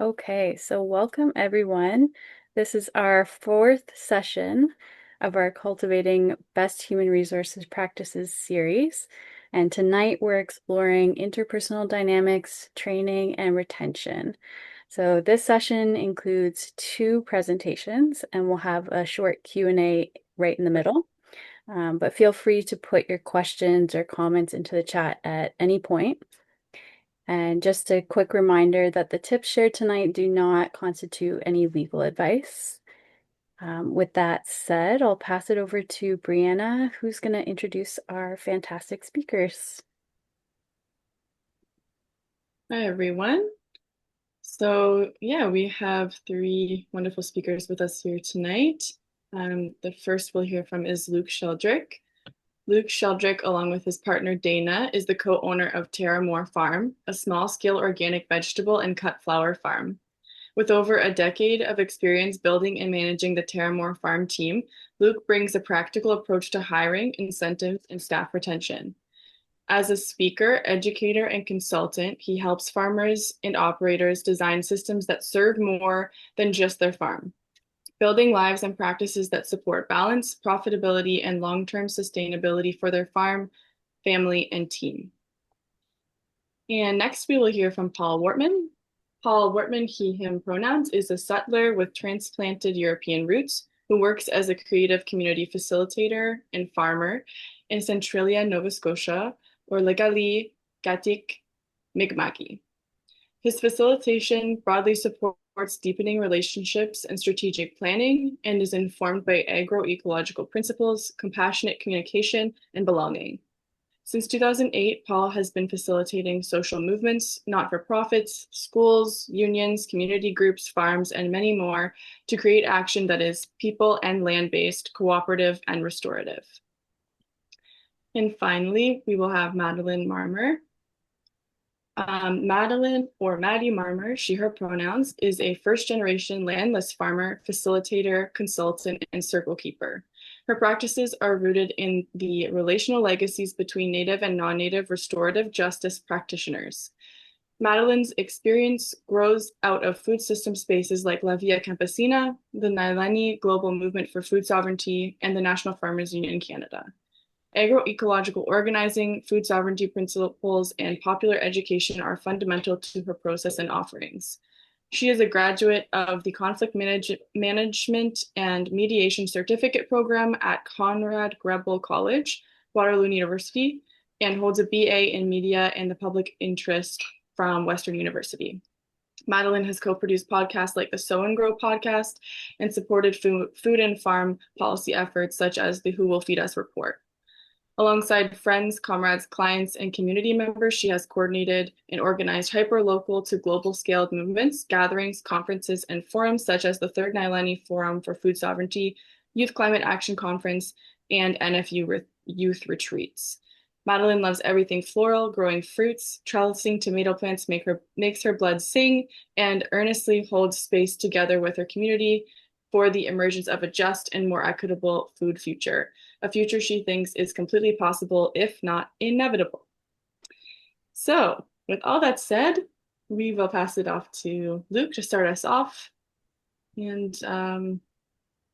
Okay, so welcome everyone. This is our fourth session of our Cultivating Best Human Resources Practices series. And tonight we're exploring interpersonal dynamics, training, and retention. So this session includes two presentations, and we'll have a short Q&A right in the middle. But feel free to put your questions or comments into the chat at any point. And just a quick reminder that the tips shared tonight do not constitute any legal advice. With that said, I'll pass it over to Brianna, who's going to introduce our fantastic speakers. Hi, everyone. So, we have three wonderful speakers with us here tonight. The first we'll hear from is Luke Sheldrick. Luke Sheldrick, along with his partner Dana, is the co-owner of Terra More Farm, a small-scale organic vegetable and cut flower farm. With over a decade of experience building and managing the Terra More Farm team, Luke brings a practical approach to hiring, incentives, and staff retention. As a speaker, educator, and consultant, he helps farmers and operators design systems that serve more than just their farm, building lives and practices that support balance, profitability, and long-term sustainability for their farm, family, and team. And next, we will hear from Paul Wartman. Paul Wartman, he, him pronouns, is a settler with transplanted European roots who works as a creative community facilitator and farmer in Centralia, Nova Scotia, or Legali Gatik Mi'kmaqi. His facilitation broadly supports deepening relationships and strategic planning and is informed by agroecological principles, compassionate communication, and belonging. Since 2008, Paul has been facilitating social movements, not-for-profits, schools, unions, community groups, farms, and many more to create action that is people and land-based, cooperative, and restorative. And finally, we will have Madeline Marmor. Madeline, or Maddie Marmor, she, her pronouns, is a first-generation landless farmer, facilitator, consultant, and circle keeper. Her practices are rooted in the relational legacies between Native and non-Native restorative justice practitioners. Madeline's experience grows out of food system spaces like La Via Campesina, the Nailani Global Movement for Food Sovereignty, and the National Farmers Union Canada. Agroecological organizing, food sovereignty principles, and popular education are fundamental to her process and offerings. She is a graduate of the Conflict Management and Mediation Certificate Program at Conrad Grebel College, Waterloo University, and holds a BA in Media and the Public Interest from Western University. Madeline has co-produced podcasts like the Sow and Grow podcast and supported food and farm policy efforts such as the Who Will Feed Us report. Alongside friends, comrades, clients, and community members, she has coordinated and organized hyper-local to global-scaled movements, gatherings, conferences, and forums such as the Third Nailani Forum for Food Sovereignty, Youth Climate Action Conference, and NFU Youth Retreats. Madeline loves everything floral, growing fruits, trellising tomato plants makes her blood sing, and earnestly holds space together with her community for the emergence of a just and more equitable food future, a future she thinks is completely possible, if not inevitable. So, with all that said, we will pass it off to Luke to start us off. And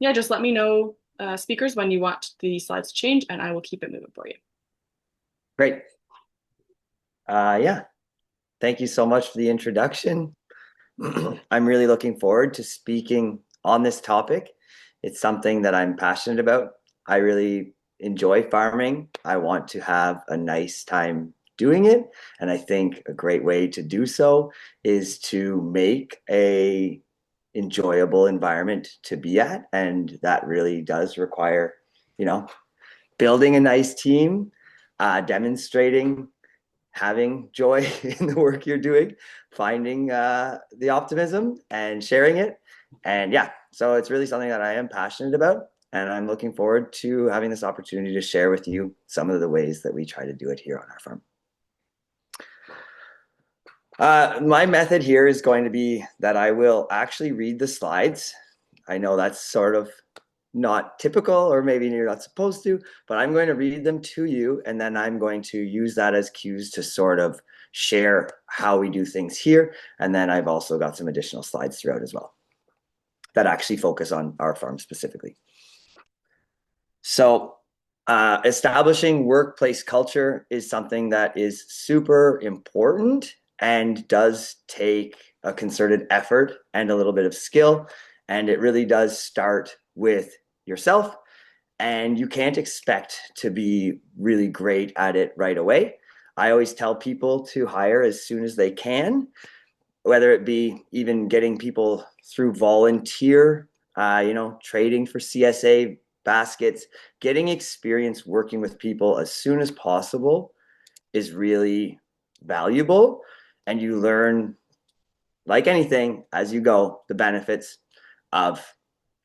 just let me know, speakers, when you want the slides to change, and I will keep it moving for you. Great. Thank you so much for the introduction. I'm really looking forward to speaking on this topic. It's something that I'm passionate about. I really enjoy farming. I want to have a nice time doing it. And I think a great way to do so is to make a enjoyable environment to be at. And that really does require, building a nice team, demonstrating having joy in the work you're doing, finding the optimism and sharing it. And so it's really something that I am passionate about. And I'm looking forward to having this opportunity to share with you some of the ways that we try to do it here on our farm. My method here is going to be that I will actually read the slides. I know that's sort of not typical, or maybe you're not supposed to, but I'm going to read them to you, and then I'm going to use that as cues to sort of share how we do things here. And then I've also got some additional slides throughout as well that actually focus on our farm specifically. So establishing workplace culture is something that is super important and does take a concerted effort and a little bit of skill. And it really does start with yourself. And you can't expect to be really great at it right away. I always tell people to hire as soon as they can, whether it be even getting people through volunteer, trading for CSA baskets, getting experience working with people as soon as possible is really valuable. And you learn, like anything, as you go, the benefits of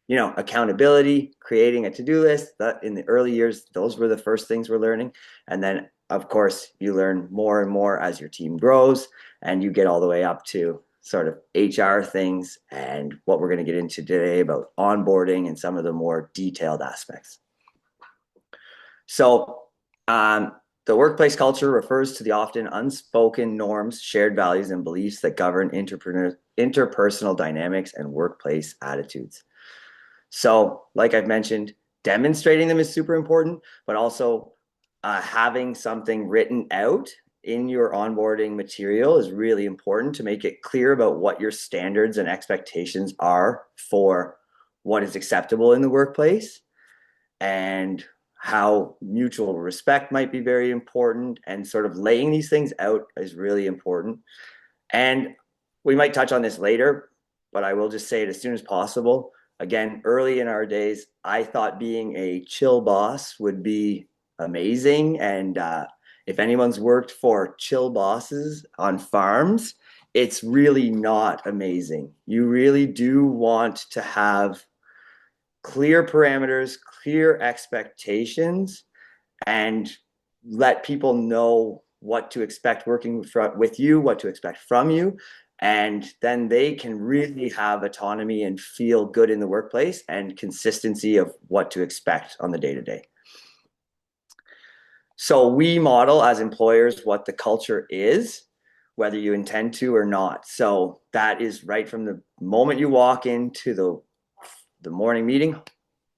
accountability, creating a to-do list. That in the early years, those were the first things we're learning. And then, of course, you learn more and more as your team grows and you get all the way up to sort of HR things and what we're going to get into today about onboarding and some of the more detailed aspects. So the workplace culture refers to the often unspoken norms, shared values, and beliefs that govern interpersonal dynamics and workplace attitudes. So, like I've mentioned, demonstrating them is super important, but also having something written out in your onboarding material is really important to make it clear about what your standards and expectations are for what is acceptable in the workplace and how mutual respect might be very important, and sort of laying these things out is really important. And we might touch on this later, but I will just say it as soon as possible. Again, early in our days, I thought being a chill boss would be amazing. And if anyone's worked for chill bosses on farms, it's really not amazing. You really do want to have clear parameters, clear expectations, and let people know what to expect working with you, what to expect from you. And then they can really have autonomy and feel good in the workplace and consistency of what to expect on the day-to-day. So we model as employers what the culture is, whether you intend to or not. So that is right from the moment you walk into the morning meeting.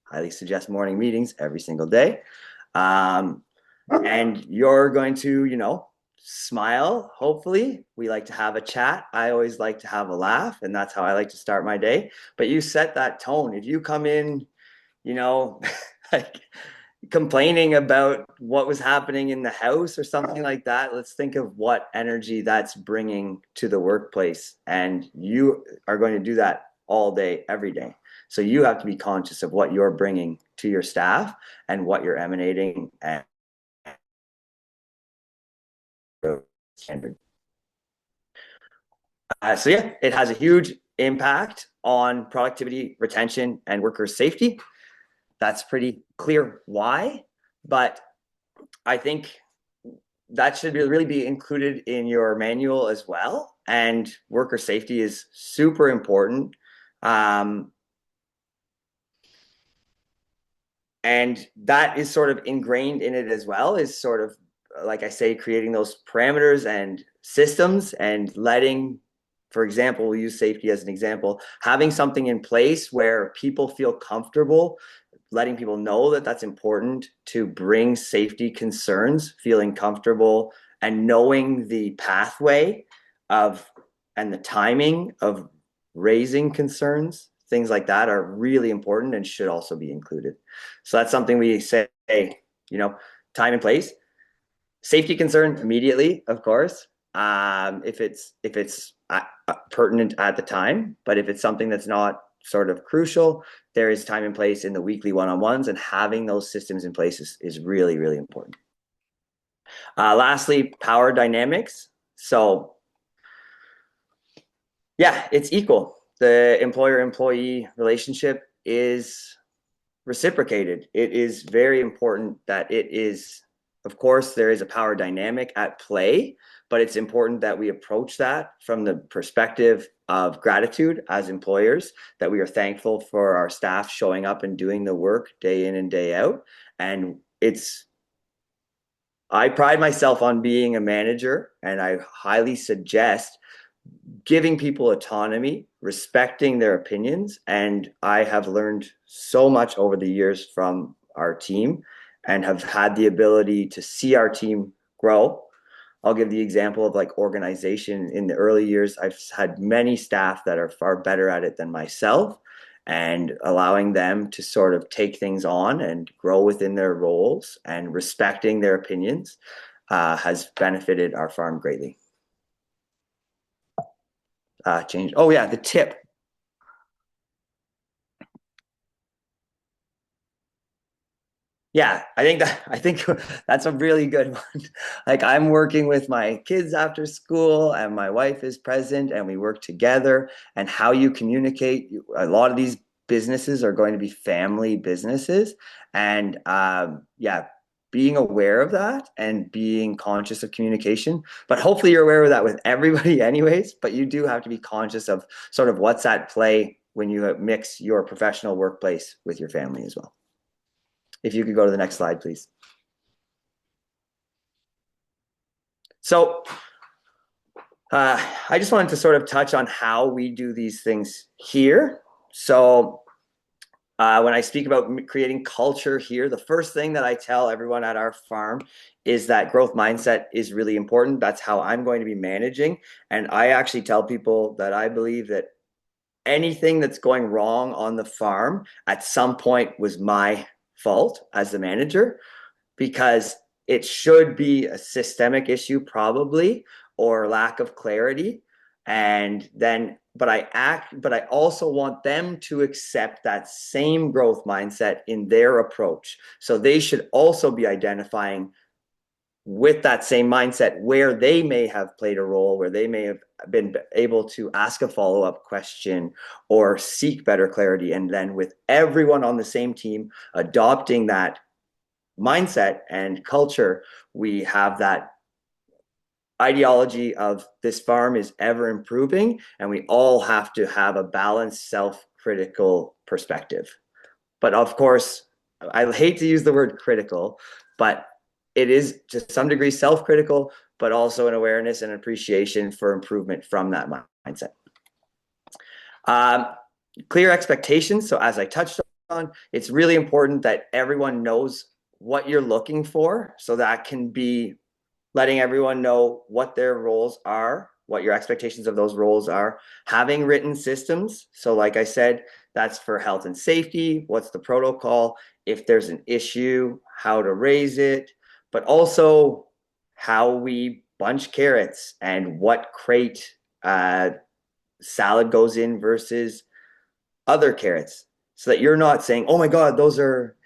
Highly suggest morning meetings every single day. And you're going to, smile, hopefully. We like to have a chat. I always like to have a laugh, and that's how I like to start my day. But you set that tone. If you come in, like complaining about what was happening in the house or something like that, let's think of what energy that's bringing to the workplace. And you are going to do that all day, every day. So you have to be conscious of what you're bringing to your staff and what you're emanating and standard. So yeah, it has a huge impact on productivity, retention, and worker safety. That's pretty clear why, but I think that should really be included in your manual as well. And worker safety is super important. And that is sort of ingrained in it as well, is sort of, like I say, creating those parameters and systems and letting, for example, we'll use safety as an example, having something in place where people feel comfortable, letting people know that that's important to bring safety concerns, feeling comfortable and knowing the pathway of and the timing of raising concerns. Things like that are really important and should also be included. So that's something we say, time and place. Safety concern immediately, of course, if it's pertinent at the time. But if it's something that's not sort of crucial, there is time and place in the weekly one-on-ones, and having those systems in place is really, really important. Lastly, power dynamics. So yeah, it's equal. The employer-employee relationship is reciprocated. It is very important that it is, of course, there is a power dynamic at play, but it's important that we approach that from the perspective of gratitude as employers, that we are thankful for our staff showing up and doing the work day in and day out. And it's I pride myself on being a manager, and I highly suggest giving people autonomy, respecting their opinions. And I have learned so much over the years from our team and have had the ability to see our team grow. I'll give the example of like organization. In the early years, I've had many staff that are far better at it than myself, and allowing them to sort of take things on and grow within their roles and respecting their opinions has benefited our farm greatly. Change. Oh yeah, the tip. Yeah, I think that's a really good one. Like I'm working with my kids after school and my wife is present and we work together, and how you communicate. A lot of these businesses are going to be family businesses, and yeah, being aware of that and being conscious of communication. But hopefully you're aware of that with everybody anyways, but you do have to be conscious of sort of what's at play when you mix your professional workplace with your family as well. If you could go to the next slide, please. So I just wanted to sort of touch on how we do these things here. So when I speak about creating culture here, the first thing that I tell everyone at our farm is that growth mindset is really important. That's how I'm going to be managing. And I actually tell people that I believe that anything that's going wrong on the farm at some point was my fault as the manager, because it should be a systemic issue probably, or lack of clarity. And then but I also want them to accept that same growth mindset in their approach. So they should also be identifying with that same mindset where they may have played a role, where they may have been able to ask a follow-up question or seek better clarity. And then with everyone on the same team adopting that mindset and culture, we have that ideology of this farm is ever improving, and we all have to have a balanced, self-critical perspective. But of course, I hate to use the word critical, but it is to some degree self-critical, but also an awareness and appreciation for improvement from that mindset. Clear expectations. So as I touched on, it's really important that everyone knows what you're looking for. So that can be letting everyone know what their roles are, what your expectations of those roles are, having written systems. So like I said, that's for health and safety. What's the protocol? If there's an issue, how to raise it, but also how we bunch carrots and what crate salad goes in versus other carrots, so that you're not saying, oh my God, those are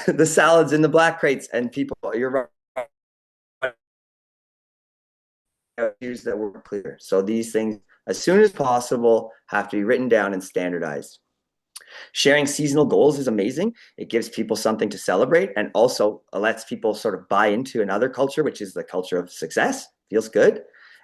the salads in the black crates, and people, you're issues that were clear. So these things, as soon as possible, have to be written down and standardized. Sharing seasonal goals is amazing. It gives people something to celebrate, and also lets people sort of buy into another culture, which is the culture of success. Feels good.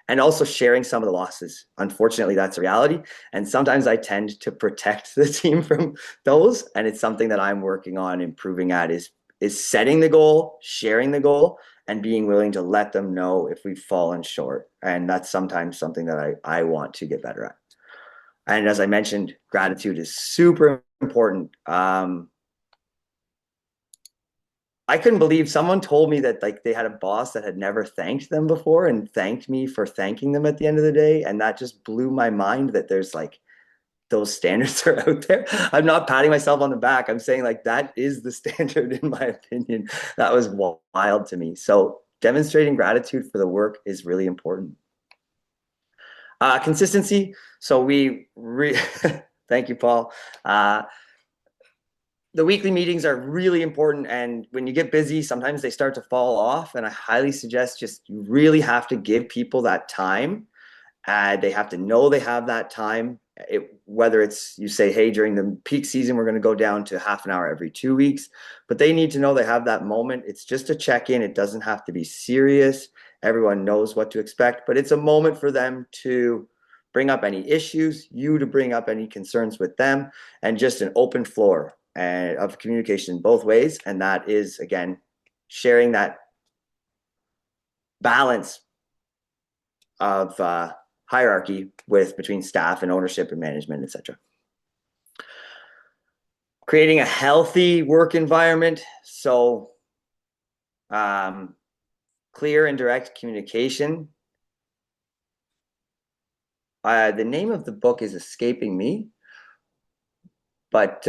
And also sharing some of the losses. Unfortunately, that's a reality. And sometimes I tend to protect the team from those. And it's something that I'm working on improving at, is setting the goal, sharing the goal, and being willing to let them know if we've fallen short. And that's sometimes something that I want to get better at. And as I mentioned, gratitude is super important. I couldn't believe someone told me that like they had a boss that had never thanked them before and thanked me for thanking them at the end of the day. And that just blew my mind that there's like those standards are out there. I'm not patting myself on the back. I'm saying like that is the standard in my opinion. That was wild to me. So demonstrating gratitude for the work is really important. Consistency. So thank you, Paul. The weekly meetings are really important, and when you get busy, sometimes they start to fall off, and I highly suggest just you really have to give people that time. They have to know they have that time. Whether it's you say, hey, during the peak season, we're going to go down to half an hour every 2 weeks, but they need to know they have that moment. It's just a check-in. It doesn't have to be serious. Everyone knows what to expect, but it's a moment for them to bring up any issues, you to bring up any concerns with them, and just an open floor of communication both ways. And that is, again, sharing that balance of hierarchy between staff and ownership and management, etc. Creating a healthy work environment. So clear and direct communication. The name of the book is escaping me, but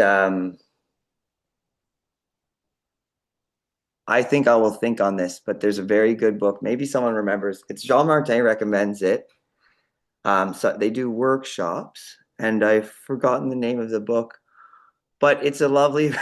I think I will think on this, but there's a very good book. Maybe someone remembers. It's Jean Martin recommends it. So they do workshops, and I've forgotten the name of the book, but it's a lovely,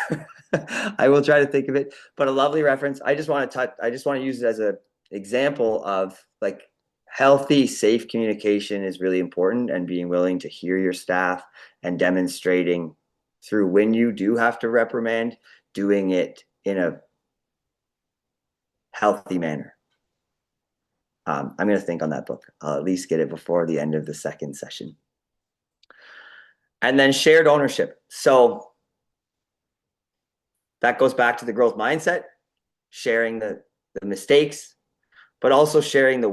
I will try to think of it, but a lovely reference. I just want to use it as an example of like healthy, safe communication is really important, and being willing to hear your staff and demonstrating through when you do have to reprimand, doing it in a healthy manner. I'm going to think on that book. I'll at least get it before the end of the second session. And then shared ownership. So that goes back to the growth mindset, sharing the mistakes, but also sharing the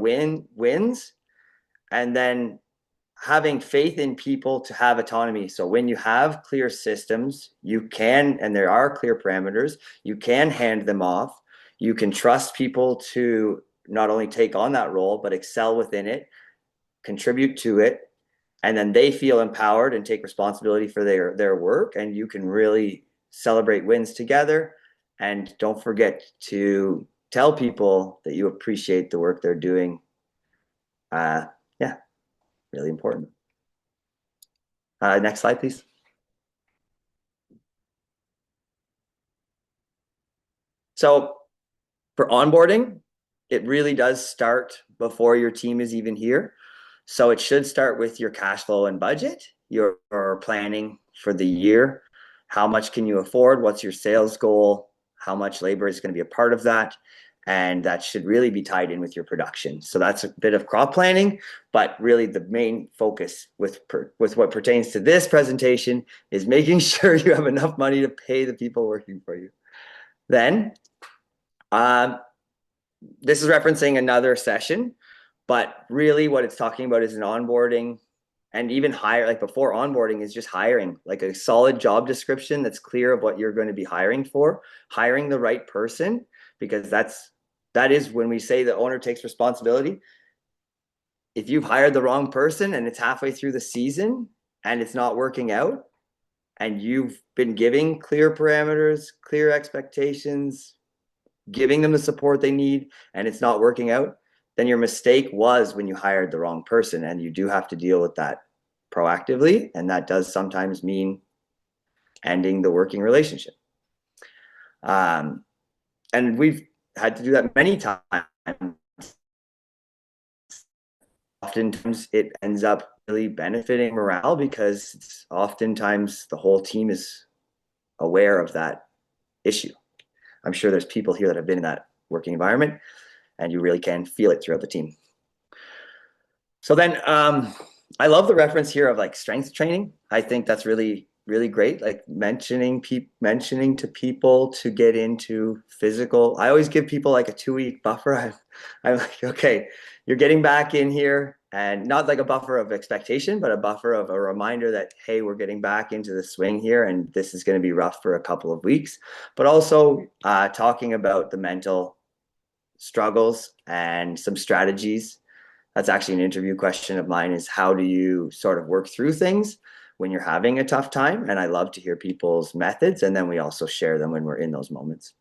wins, and then having faith in people to have autonomy. So when you have clear systems, you can, and there are clear parameters, you can hand them off. You can trust people to not only take on that role, but excel within it, contribute to it, and then they feel empowered and take responsibility for their work, and you can really celebrate wins together. And don't forget to tell people that you appreciate the work they're doing. Yeah, really important. Next slide, please. So for onboarding, it really does start before your team is even here. So it should start with your cash flow and budget, your planning for the year. How much can you afford? What's your sales goal? How much labor is going to be a part of that? And that should really be tied in with your production. So that's a bit of crop planning, but really the main focus with what pertains to this presentation is making sure you have enough money to pay the people working for you. Then, this is referencing another session, but really what it's talking about is an onboarding, and even hire, like before onboarding is just hiring, like a solid job description that's clear of what you're going to be hiring for, hiring the right person, because that is when we say the owner takes responsibility. If you've hired the wrong person and it's halfway through the season and it's not working out, and you've been giving clear parameters, clear expectations, giving them the support they need, and it's not working out, then your mistake was when you hired the wrong person, and you do have to deal with that proactively, and that does sometimes mean ending the working relationship. And we've had to do that many times. Oftentimes it ends up really benefiting morale, because it's oftentimes the whole team is aware of that issue. I'm sure there's people here that have been in that working environment, and you really can feel it throughout the team. So then I love the reference here of like strength training. I think that's really, really great. Like mentioning to people to get into physical. I always give people like a 2-week buffer. I'm like, okay, you're getting back in here, and not like a buffer of expectation, but a buffer of a reminder that, hey, we're getting back into the swing here, and this is going to be rough for a couple of weeks. But also talking about the mental struggles and some strategies. That's actually an interview question of mine, is how do you sort of work through things when you're having a tough time? And I love to hear people's methods, and then we also share them when we're in those moments.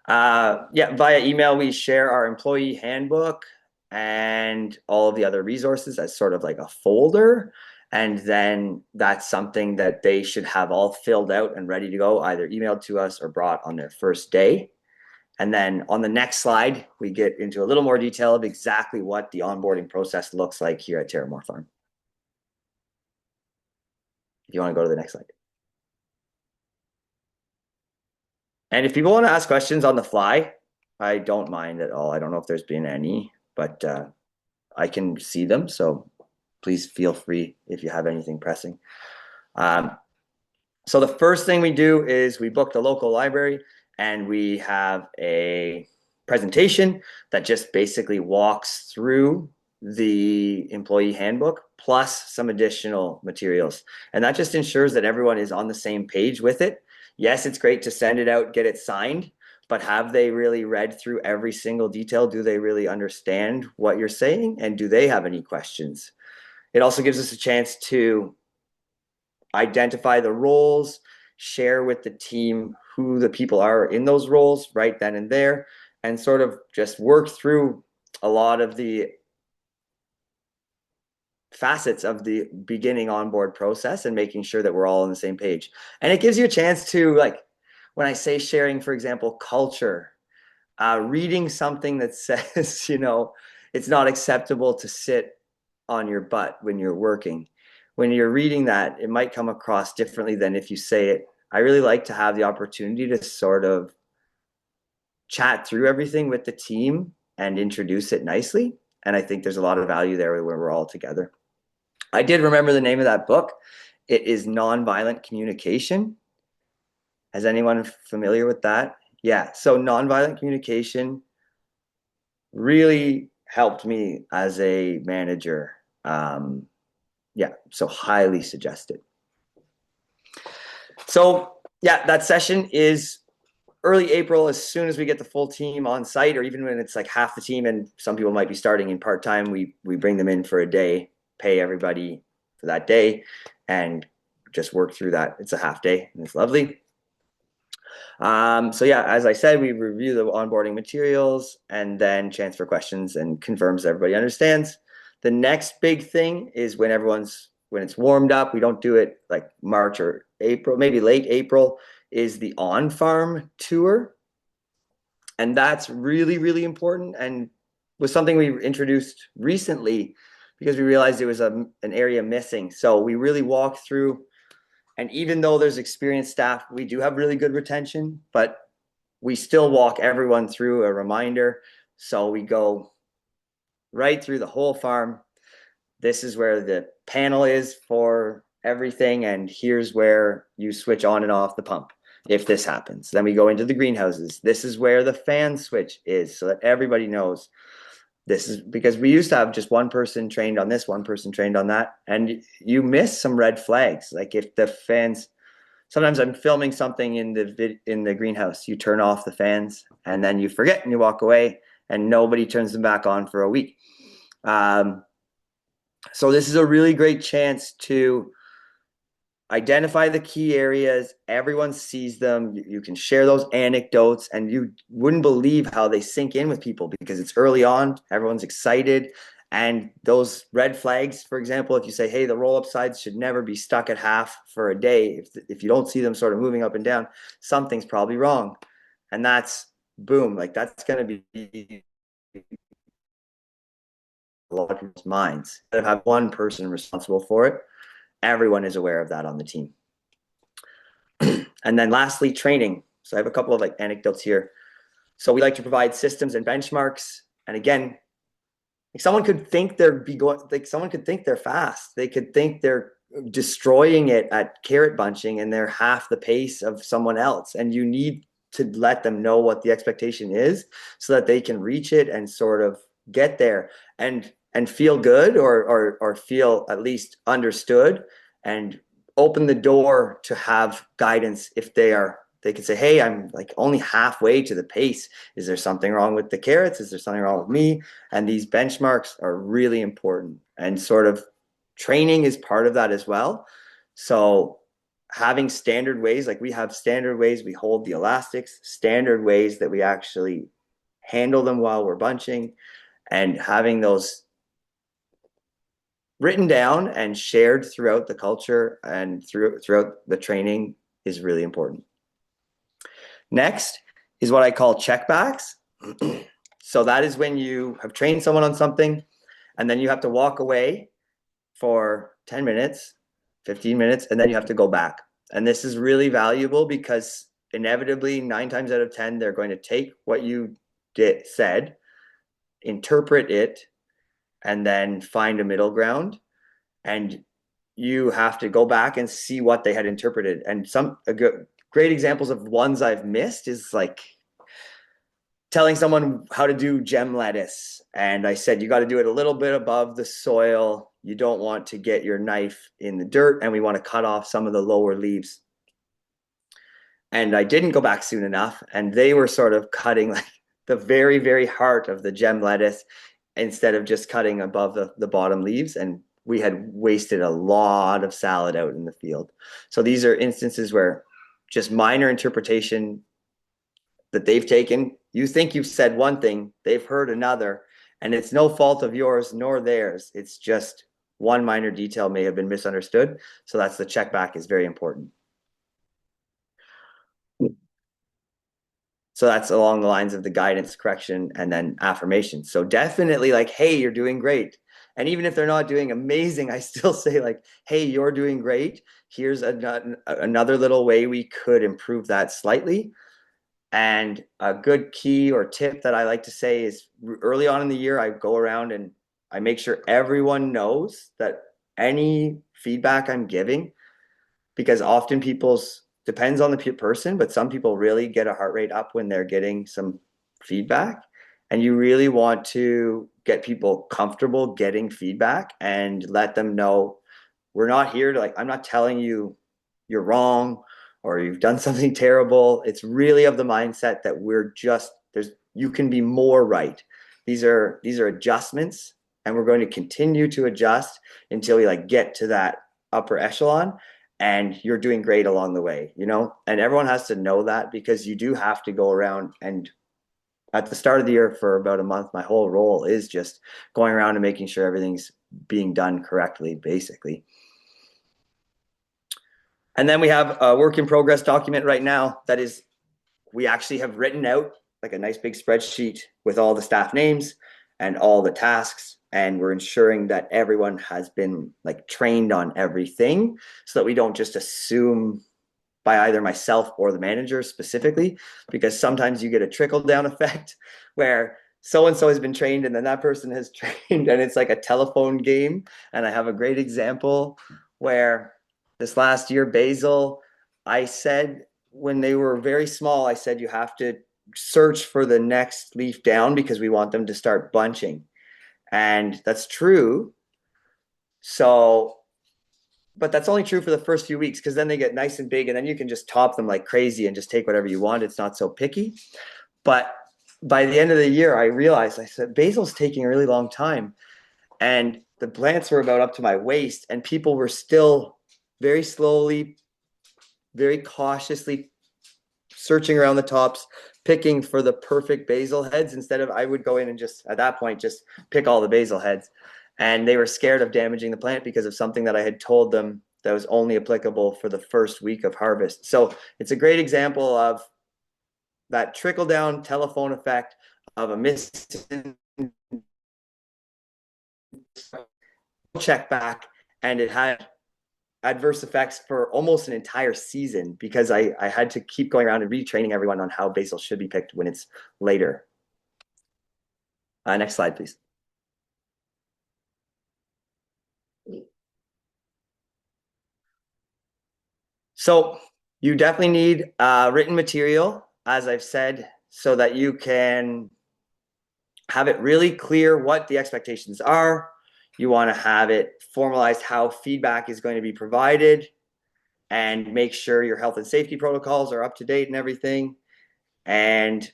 Via email, we share our employee handbook and all of the other resources as sort of like a folder. And then that's something that they should have all filled out and ready to go, either emailed to us or brought on their first day. And then on the next slide, we get into a little more detail of exactly what the onboarding process looks like here at Terramore Farm. If you want to go to the next slide. And if people want to ask questions on the fly, I don't mind at all. I don't know if there's been any, but I can see them. So please feel free if you have anything pressing. So the first thing we do is we book the local library, and we have a presentation that just basically walks through the employee handbook plus some additional materials. And that just ensures that everyone is on the same page with it. Yes, it's great to send it out, get it signed, but have they really read through every single detail? Do they really understand what you're saying? And do they have any questions? It also gives us a chance to identify the roles, share with the team who the people are in those roles right then and there, and sort of just work through a lot of the facets of the beginning onboard process and making sure that we're all on the same page. And it gives you a chance to, like, when I say sharing, for example, culture, reading something that says, it's not acceptable to sit on your butt when you're working. When you're reading that, it might come across differently than if you say it. I really like to have the opportunity to sort of chat through everything with the team and introduce it nicely. And I think there's a lot of value there when we're all together. I did remember the name of that book. It is Nonviolent Communication. Is anyone familiar with that? Yeah. So nonviolent communication really helped me as a manager. So highly suggested. So yeah, that session is early April. As soon as we get the full team on site, or even when it's like half the team, and some people might be starting in part-time, we bring them in for a day, pay everybody for that day, and just work through that. It's a half day, and it's lovely. So yeah, as I said, we review the onboarding materials and then chance for questions and confirms everybody understands. The next big thing is when it's warmed up. We don't do it like March or April, maybe late April, is the on-farm tour. And that's really, really important, and was something we introduced recently because we realized there was an area missing. So we really walk through, and even though there's experienced staff, we do have really good retention, but we still walk everyone through a reminder. So we go right through the whole farm. This is where the panel is for everything, and here's where you switch on and off the pump if this happens. Then we go into the greenhouses. This is where the fan switch is, so that everybody knows. This is because we used to have just one person trained on this, one person trained on that, and you miss some red flags. Like if the fans, sometimes I'm filming something in the greenhouse, you turn off the fans and then you forget and you walk away and nobody turns them back on for a week. So this is a really great chance to identify the key areas. Everyone sees them. You can share those anecdotes, and you wouldn't believe how they sink in with people because it's early on. Everyone's excited. And those red flags, for example, if you say, hey, the roll-up sides should never be stuck at half for a day. If you don't see them sort of moving up and down, something's probably wrong. And that's boom, like that's going to be a lot of people's minds. Instead of have one person responsible for it, everyone is aware of that on the team. And then lastly, training. So I have a couple of like anecdotes here. So we like to provide systems and benchmarks. And again, like someone could think someone could think they're fast. They could think they're destroying it at carrot bunching and they're half the pace of someone else. And you need to let them know what the expectation is so that they can reach it and sort of get there and feel good or feel at least understood, and open the door to have guidance if they can say, hey, I'm like only halfway to the pace. Is there something wrong with the carrots? Is there something wrong with me? And these benchmarks are really important, and sort of training is part of that as well. So having standard ways, like we have standard ways we hold the elastics, standard ways that we actually handle them while we're bunching, and having those written down and shared throughout the culture and throughout the training is really important. Next is what I call checkbacks. So that is when you have trained someone on something and then you have to walk away for 10 minutes, 15 minutes, and then you have to go back. And this is really valuable because inevitably 9 times out of 10, they're going to take what you said, interpret it, and then find a middle ground. And you have to go back and see what they had interpreted. And great examples of ones I've missed is like, telling someone how to do gem lettuce. And I said, you got to do it a little bit above the soil. You don't want to get your knife in the dirt, and we want to cut off some of the lower leaves. And I didn't go back soon enough. And they were sort of cutting like the very, very heart of the gem lettuce instead of just cutting above the bottom leaves. And we had wasted a lot of salad out in the field. So these are instances where just minor interpretation that they've taken. You think you've said one thing, they've heard another, and it's no fault of yours nor theirs. It's just one minor detail may have been misunderstood. So that's the check back is very important. So that's along the lines of the guidance, correction, and then affirmation. So definitely like, hey, you're doing great. And even if they're not doing amazing, I still say like, hey, you're doing great. Here's another little way we could improve that slightly. And a good key or tip that I like to say is early on in the year, I go around and I make sure everyone knows that any feedback I'm giving, because often people's depends on the person, but some people really get a heart rate up when they're getting some feedback. And you really want to get people comfortable getting feedback and let them know we're not here to like, I'm not telling you you're wrong or you've done something terrible. It's really of the mindset that you can be more right. These are adjustments, and we're going to continue to adjust until we like get to that upper echelon, and you're doing great along the way, and everyone has to know that, because you do have to go around, and at the start of the year for about a month, my whole role is just going around and making sure everything's being done correctly, basically. And then we have a work in progress document right now that is, we actually have written out like a nice big spreadsheet with all the staff names and all the tasks. And we're ensuring that everyone has been like trained on everything so that we don't just assume by either myself or the manager specifically, because sometimes you get a trickle down effect where so-and-so has been trained and then that person has trained, and it's like a telephone game. And I have a great example where this last year, basil, I said when they were very small, I said you have to search for the next leaf down because we want them to start bunching. And that's true. So, but that's only true for the first few weeks, because then they get nice and big and then you can just top them like crazy and just take whatever you want. It's not so picky. But by the end of the year, I realized, I said, basil's taking a really long time. And the plants were about up to my waist, and people were still very slowly, very cautiously searching around the tops, picking for the perfect basil heads, instead of I would go in and just, at that point, just pick all the basil heads. And they were scared of damaging the plant because of something that I had told them that was only applicable for the first week of harvest. So it's a great example of that trickle down telephone effect of a missed check back, and it had adverse effects for almost an entire season because I had to keep going around and retraining everyone on how basil should be picked when it's later. Next slide, please. So you definitely need written material, as I've said, so that you can have it really clear what the expectations are. You want to have it formalized how feedback is going to be provided, and make sure your health and safety protocols are up to date and everything. And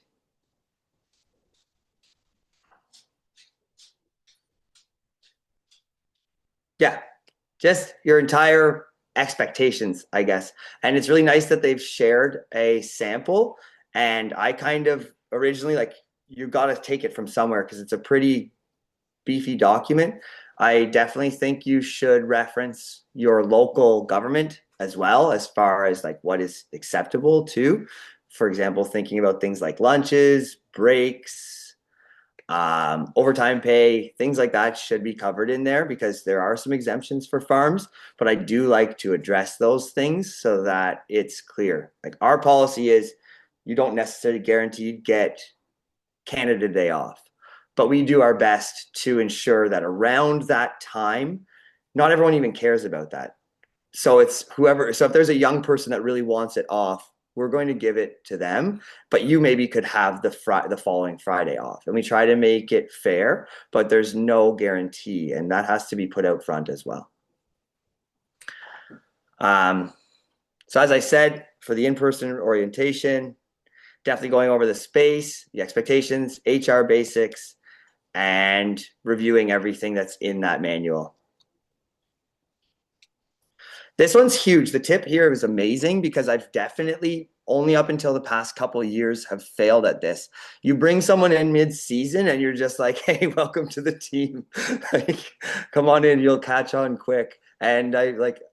yeah, just your entire expectations, I guess. And it's really nice that they've shared a sample. And I kind of originally, like, you got to take it from somewhere because it's a pretty beefy document. I definitely think you should reference your local government as well, as far as like what is acceptable too. For example, thinking about things like lunches, breaks, overtime pay, things like that should be covered in there, because there are some exemptions for farms, but I do like to address those things so that it's clear. Like, our policy is you don't necessarily guaranteed get Canada Day off, but we do our best to ensure that around that time, not everyone even cares about that. So it's whoever, so if there's a young person that really wants it off, we're going to give it to them, but you maybe could have the following Friday off. And we try to make it fair, but there's no guarantee, and that has to be put out front as well. So as I said, for the in-person orientation, definitely going over the space, the expectations, HR basics, and reviewing everything that's in that manual. This one's huge. The tip here is amazing because I've definitely only up until the past couple of years have failed at this. You bring someone in mid-season and you're just like, hey, welcome to the team. Like, come on in, you'll catch on quick. And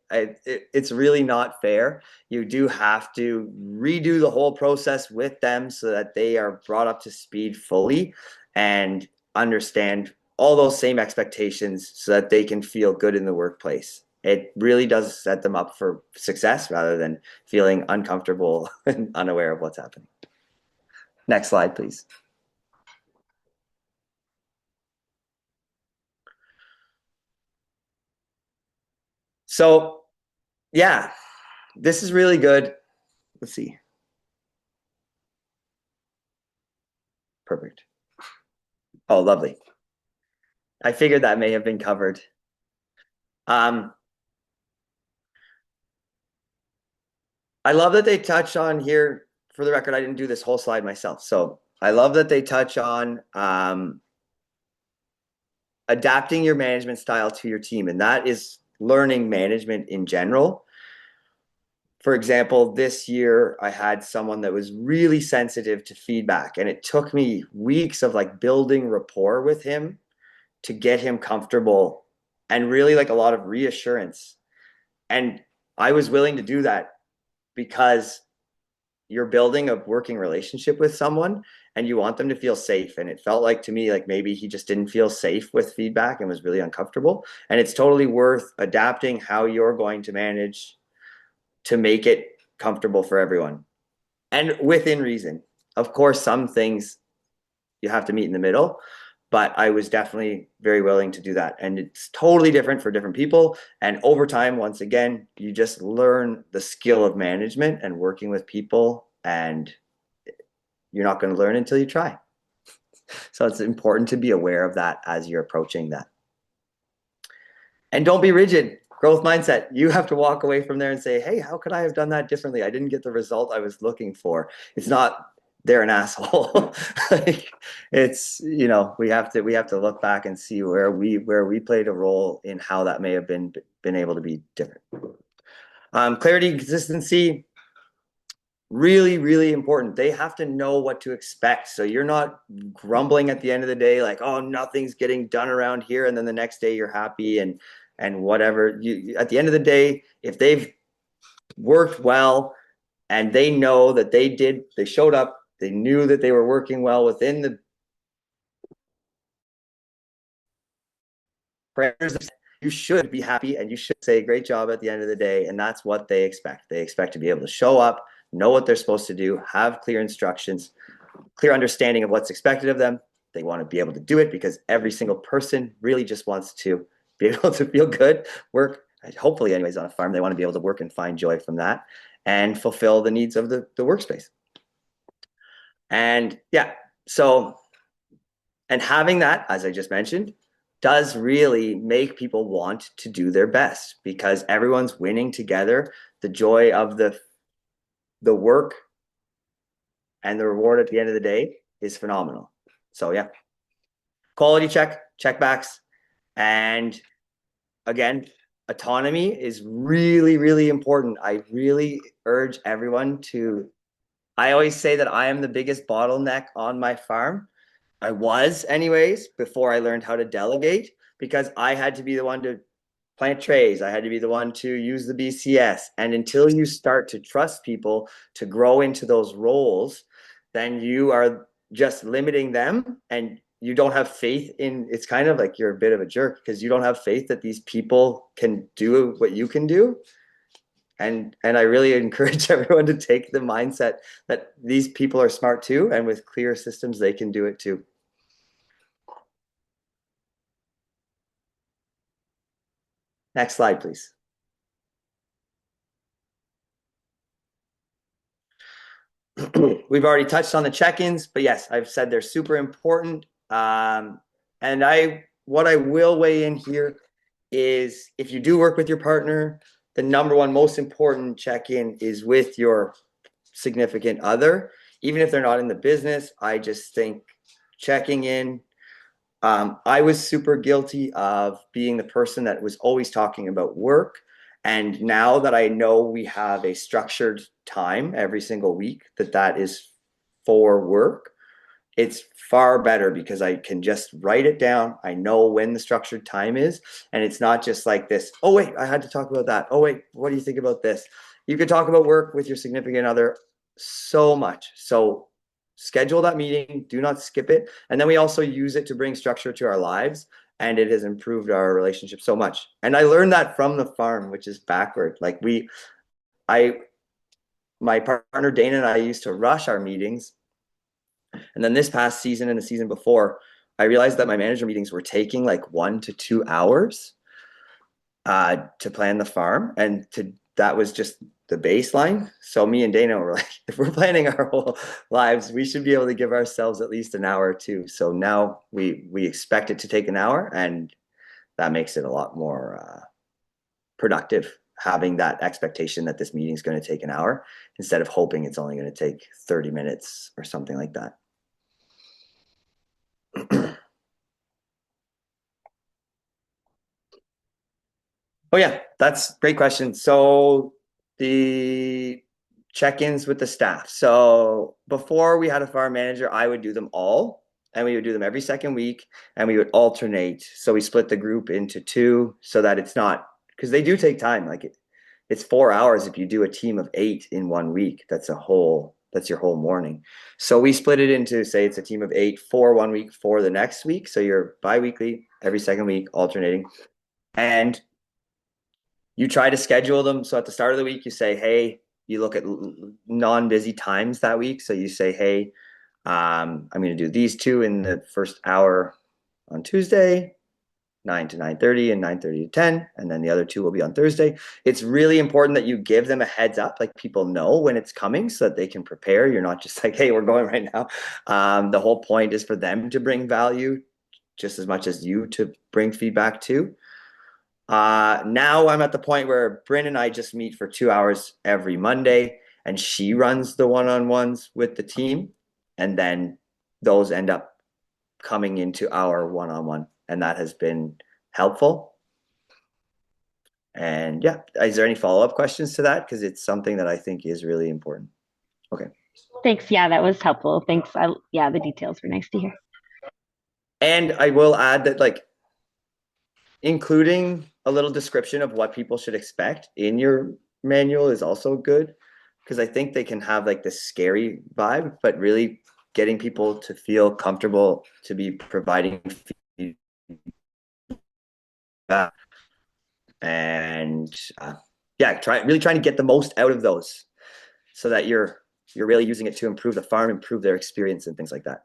it's really not fair. You do have to redo the whole process with them so that they are brought up to speed fully and understand all those same expectations so that they can feel good in the workplace. It really does set them up for success rather than feeling uncomfortable and unaware of what's happening. Next slide, please. So, yeah, this is really good. Let's see. Perfect. Oh, lovely. I figured that may have been covered. I love that they touch on here, for the record, I didn't do this whole slide myself. So I love that they touch on adapting your management style to your team. And that is learning management in general. For example, this year I had someone that was really sensitive to feedback, and it took me weeks of like building rapport with him to get him comfortable and really like a lot of reassurance. And I was willing to do that because you're building a working relationship with someone and you want them to feel safe. And it felt like to me, like maybe he just didn't feel safe with feedback and was really uncomfortable. And it's totally worth adapting how you're going to manage to make it comfortable for everyone and within reason. Of course, some things you have to meet in the middle, but I was definitely very willing to do that. And it's totally different for different people. And over time, once again, you just learn the skill of management and working with people, and you're not going to learn until you try. So it's important to be aware of that as you're approaching that. And don't be rigid. Growth mindset. You have to walk away from there and say, hey, how could I have done that differently? I didn't get the result I was looking for. It's not they're an asshole. Like, it's, you know, we have to look back and see where we played a role in how that may have been able to be different. Clarity and consistency, really, really important. They have to know what to expect. So you're not grumbling at the end of the day, like, oh, nothing's getting done around here. And then the next day you're happy and whatever. You at the end of the day, if they've worked well and they know that they showed up, they knew that they were working well within the parameters, you should be happy and you should say great job at the end of the day. And that's what they expect. They expect to be able to show up, know what they're supposed to do, have clear instructions, clear understanding of what's expected of them. They want to be able to do it because every single person really just wants to be able to feel good, work, hopefully anyways on a farm. They want to be able to work and find joy from that and fulfill the needs of the workspace. And yeah, so, and having that, as I just mentioned, does really make people want to do their best because everyone's winning together. The joy of the work and the reward at the end of the day is phenomenal. So yeah, quality checkbacks. And again, autonomy is really, really important. I really urge everyone to, I always say that I am the biggest bottleneck on my farm. I was anyways, before I learned how to delegate, because I had to be the one to plant trays. I had to be the one to use the BCS. And until you start to trust people to grow into those roles, then you are just limiting them and you don't have faith in, it's kind of like you're a bit of a jerk because you don't have faith that these people can do what you can do. And I really encourage everyone to take the mindset that these people are smart too, and with clear systems, they can do it too. Next slide, please. We've already touched on the check-ins, but yes, I've said they're super important. And what I will weigh in here is if you do work with your partner, the number one most important check-in is with your significant other. Even if they're not in the business, I just think checking in. I was super guilty of being the person that was always talking about work. And now that I know we have a structured time every single week that is for work, it's far better because I can just write it down. I know when the structured time is, and it's not just like this, oh wait, I had to talk about that. Oh wait, what do you think about this? You could talk about work with your significant other so much. So schedule that meeting, do not skip it. And then we also use it to bring structure to our lives, and it has improved our relationship so much. And I learned that from the farm, which is backward. Like I my partner Dana and I used to rush our meetings. And then this past season and the season before, I realized that my manager meetings were taking like 1 to 2 hours to plan the farm. And that was just the baseline. So me and Dana were like, if we're planning our whole lives, we should be able to give ourselves at least an hour or two. So now we expect it to take an hour, and that makes it a lot more productive, having that expectation that this meeting is going to take an hour instead of hoping it's only going to take 30 minutes or something like that. Oh yeah, that's a great question. So the check-ins with the staff. So before we had a farm manager, I would do them all, and we would do them every second week, and we would alternate. So we split the group into two so that it's not, because they do take time. Like it's 4 hours if you do a team of 8 in 1 week. That's your whole morning. So we split it into, say it's a team of 8 for 1 week, for the next week. So you're bi-weekly, every second week, alternating. And you try to schedule them. So at the start of the week, you say, hey, you look at non-busy times that week. So you say, hey, I'm going to do these two in the first hour on Tuesday, 9 to 9:30 and 9:30 to 10. And then the other two will be on Thursday. It's really important that you give them a heads up, like people know when it's coming so that they can prepare. You're not just like, hey, we're going right now. The whole point is for them to bring value just as much as you to bring feedback to. Now I'm at the point where Bryn and I just meet for 2 hours every Monday, and she runs the one-on-ones with the team. And then those end up coming into our one-on-one, and that has been helpful. And yeah, is there any follow-up questions to that? Because it's something that I think is really important. Okay. Thanks. Yeah, that was helpful. Thanks. Yeah, the details were nice to hear. And I will add that, like, including a little description of what people should expect in your manual is also good, because I think they can have like this scary vibe, but really getting people to feel comfortable to be providing feedback and yeah, really trying to get the most out of those so that you're really using it to improve the farm, improve their experience and things like that.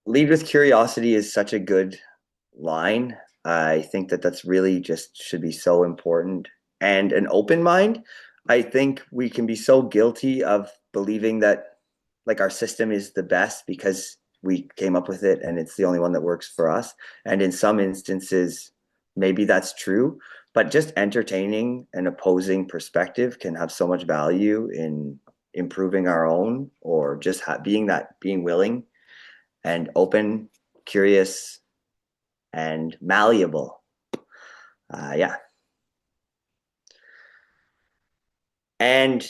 Lead with curiosity is such a good line. I think that that's really just should be so important. And an open mind, I think we can be so guilty of believing that like our system is the best because we came up with it and it's the only one that works for us. And in some instances, maybe that's true, but just entertaining an opposing perspective can have so much value in improving our own, or just being willing and open, curious, and malleable. Yeah. And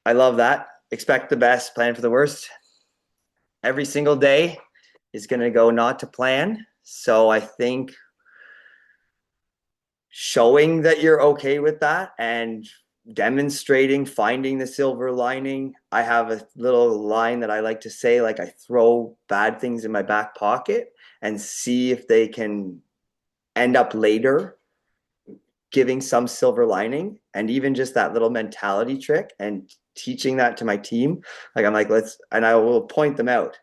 I love that. Expect the best, plan for the worst. Every single day is going to go not to plan. So I think showing that you're okay with that and demonstrating, finding the silver lining. I have a little line that I like to say, like, I throw bad things in my back pocket and see if they can end up later giving some silver lining. And even just that little mentality trick and teaching that to my team, like I'm like, and I will point them out.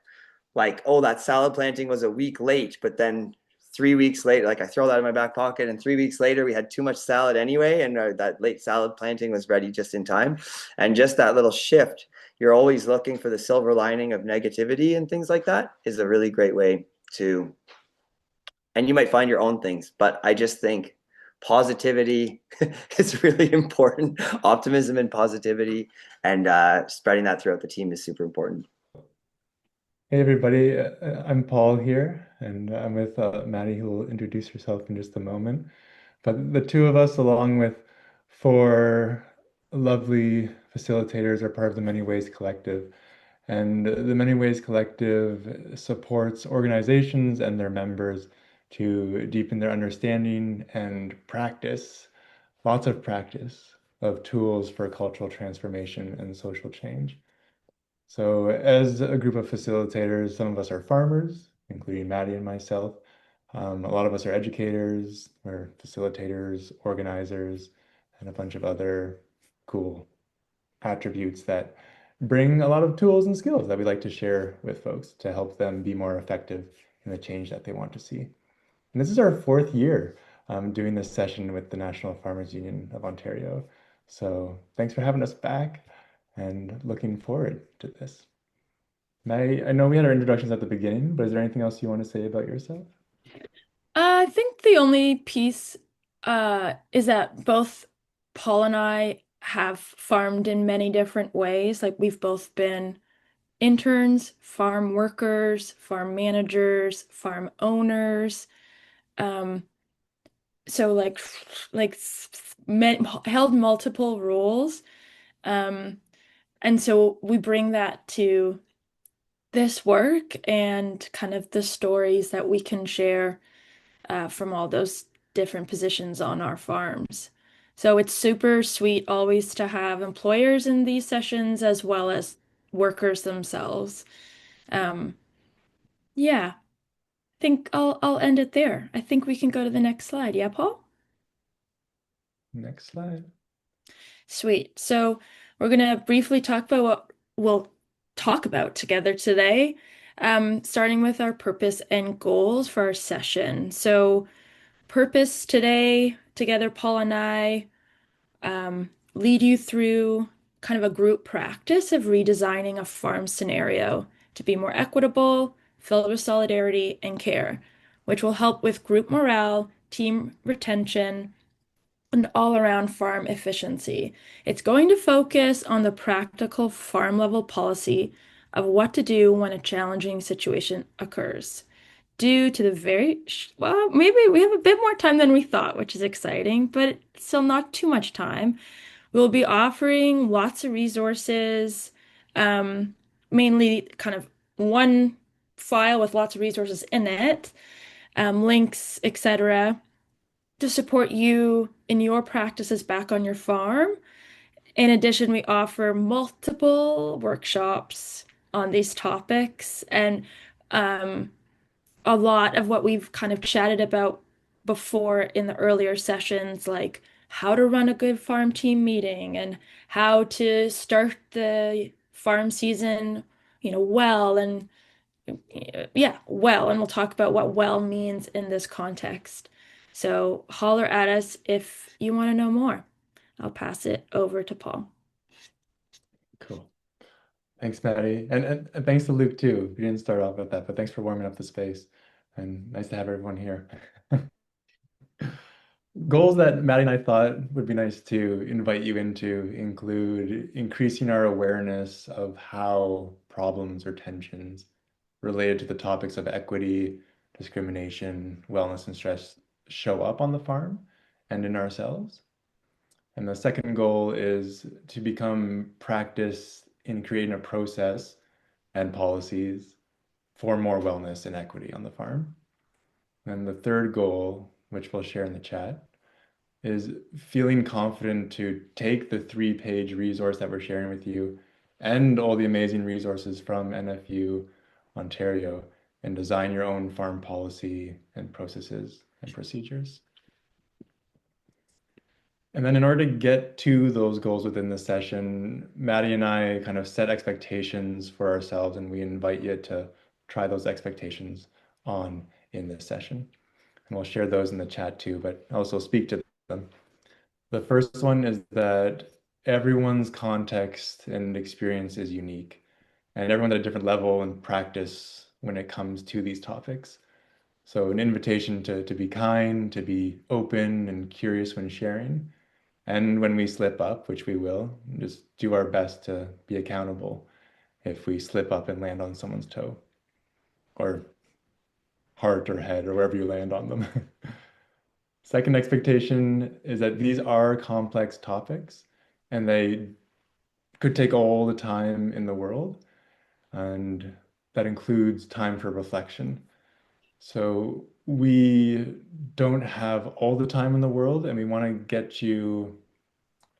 like, oh, that salad planting was a week late, but then 3 weeks later, like I throw that in my back pocket, and 3 weeks later we had too much salad anyway, and that late salad planting was ready just in time. And just that little shift, you're always looking for the silver lining of negativity and things like that, is a really great way to, and you might find your own things, but I just think positivity is really important. Optimism and positivity, and spreading that throughout the team is super important. Hey everybody, I'm Paul here, and I'm with Maddie, who will introduce herself in just a moment. But the two of us, along with four lovely facilitators, are part of the Many Ways Collective. And the Many Ways Collective supports organizations and their members to deepen their understanding and practice, lots of practice, of tools for cultural transformation and social change. So as a group of facilitators, some of us are farmers, including Maddie and myself. A lot of us are educators, or facilitators, organizers, and a bunch of other cool attributes that bring a lot of tools and skills that we like to share with folks to help them be more effective in the change that they want to see. And this is our fourth year doing this session with the National Farmers Union of Ontario. So thanks for having us back and looking forward to this. Maddie, I know we had our introductions at the beginning, but is there anything else you want to say about yourself? I think the only piece is that both Paul and I have farmed in many different ways. Like we've both been interns, farm workers, farm managers, farm owners. Um, so held multiple roles. Um, and so we bring that to this work and kind of the stories that we can share from all those different positions on our farms. So it's super sweet always to have employers in these sessions as well as workers themselves. Um, yeah, I think I'll end it there. I think we can go to the next slide. Yeah, Paul? Next slide. Sweet. So we're gonna briefly talk about what we'll talk about together today, starting with our purpose and goals for our session. So purpose today, together, Paul and I lead you through kind of a group practice of redesigning a farm scenario to be more equitable, filled with solidarity and care, which will help with group morale, team retention, and all-around farm efficiency. It's going to focus on the practical farm level policy of what to do when a challenging situation occurs. Due to the well, maybe we have a bit more time than we thought, which is exciting, but still not too much time. We'll be offering lots of resources, mainly kind of one file with lots of resources in it, links, etc., to support you in your practices back on your farm. In addition, we offer multiple workshops on these topics and a lot of what we've kind of chatted about before in the earlier sessions, like how to run a good farm team meeting and how to start the farm season, well and yeah, well, and we'll talk about what well means in this context. So holler at us if you want to know more. I'll pass it over to Paul. Cool. Thanks, Maddie. And thanks to Luke too. We didn't start off with that, but thanks for warming up the space. And nice to have everyone here. Goals that Maddie and I thought would be nice to invite you into include increasing our awareness of how problems or tensions related to the topics of equity, discrimination, wellness, and stress show up on the farm and in ourselves. And the second goal is to become practice in creating a process and policies for more wellness and equity on the farm. And the third goal, which we'll share in the chat, is feeling confident to take the 3-page resource that we're sharing with you and all the amazing resources from NFU Ontario and design your own farm policy and processes and procedures. And then in order to get to those goals within the session, Maddie and I kind of set expectations for ourselves, and we invite you to try those expectations on in this session. And we'll share those in the chat too, but also speak to them. The first one is that everyone's context and experience is unique, and everyone's at a different level and practice when it comes to these topics. So an invitation to be kind, to be open and curious when sharing. And when we slip up, which we will, just do our best to be accountable if we slip up and land on someone's toe or heart or head or wherever you land on them. Second expectation is that these are complex topics and they could take all the time in the world, and that includes time for reflection. So we don't have all the time in the world, and we want to get you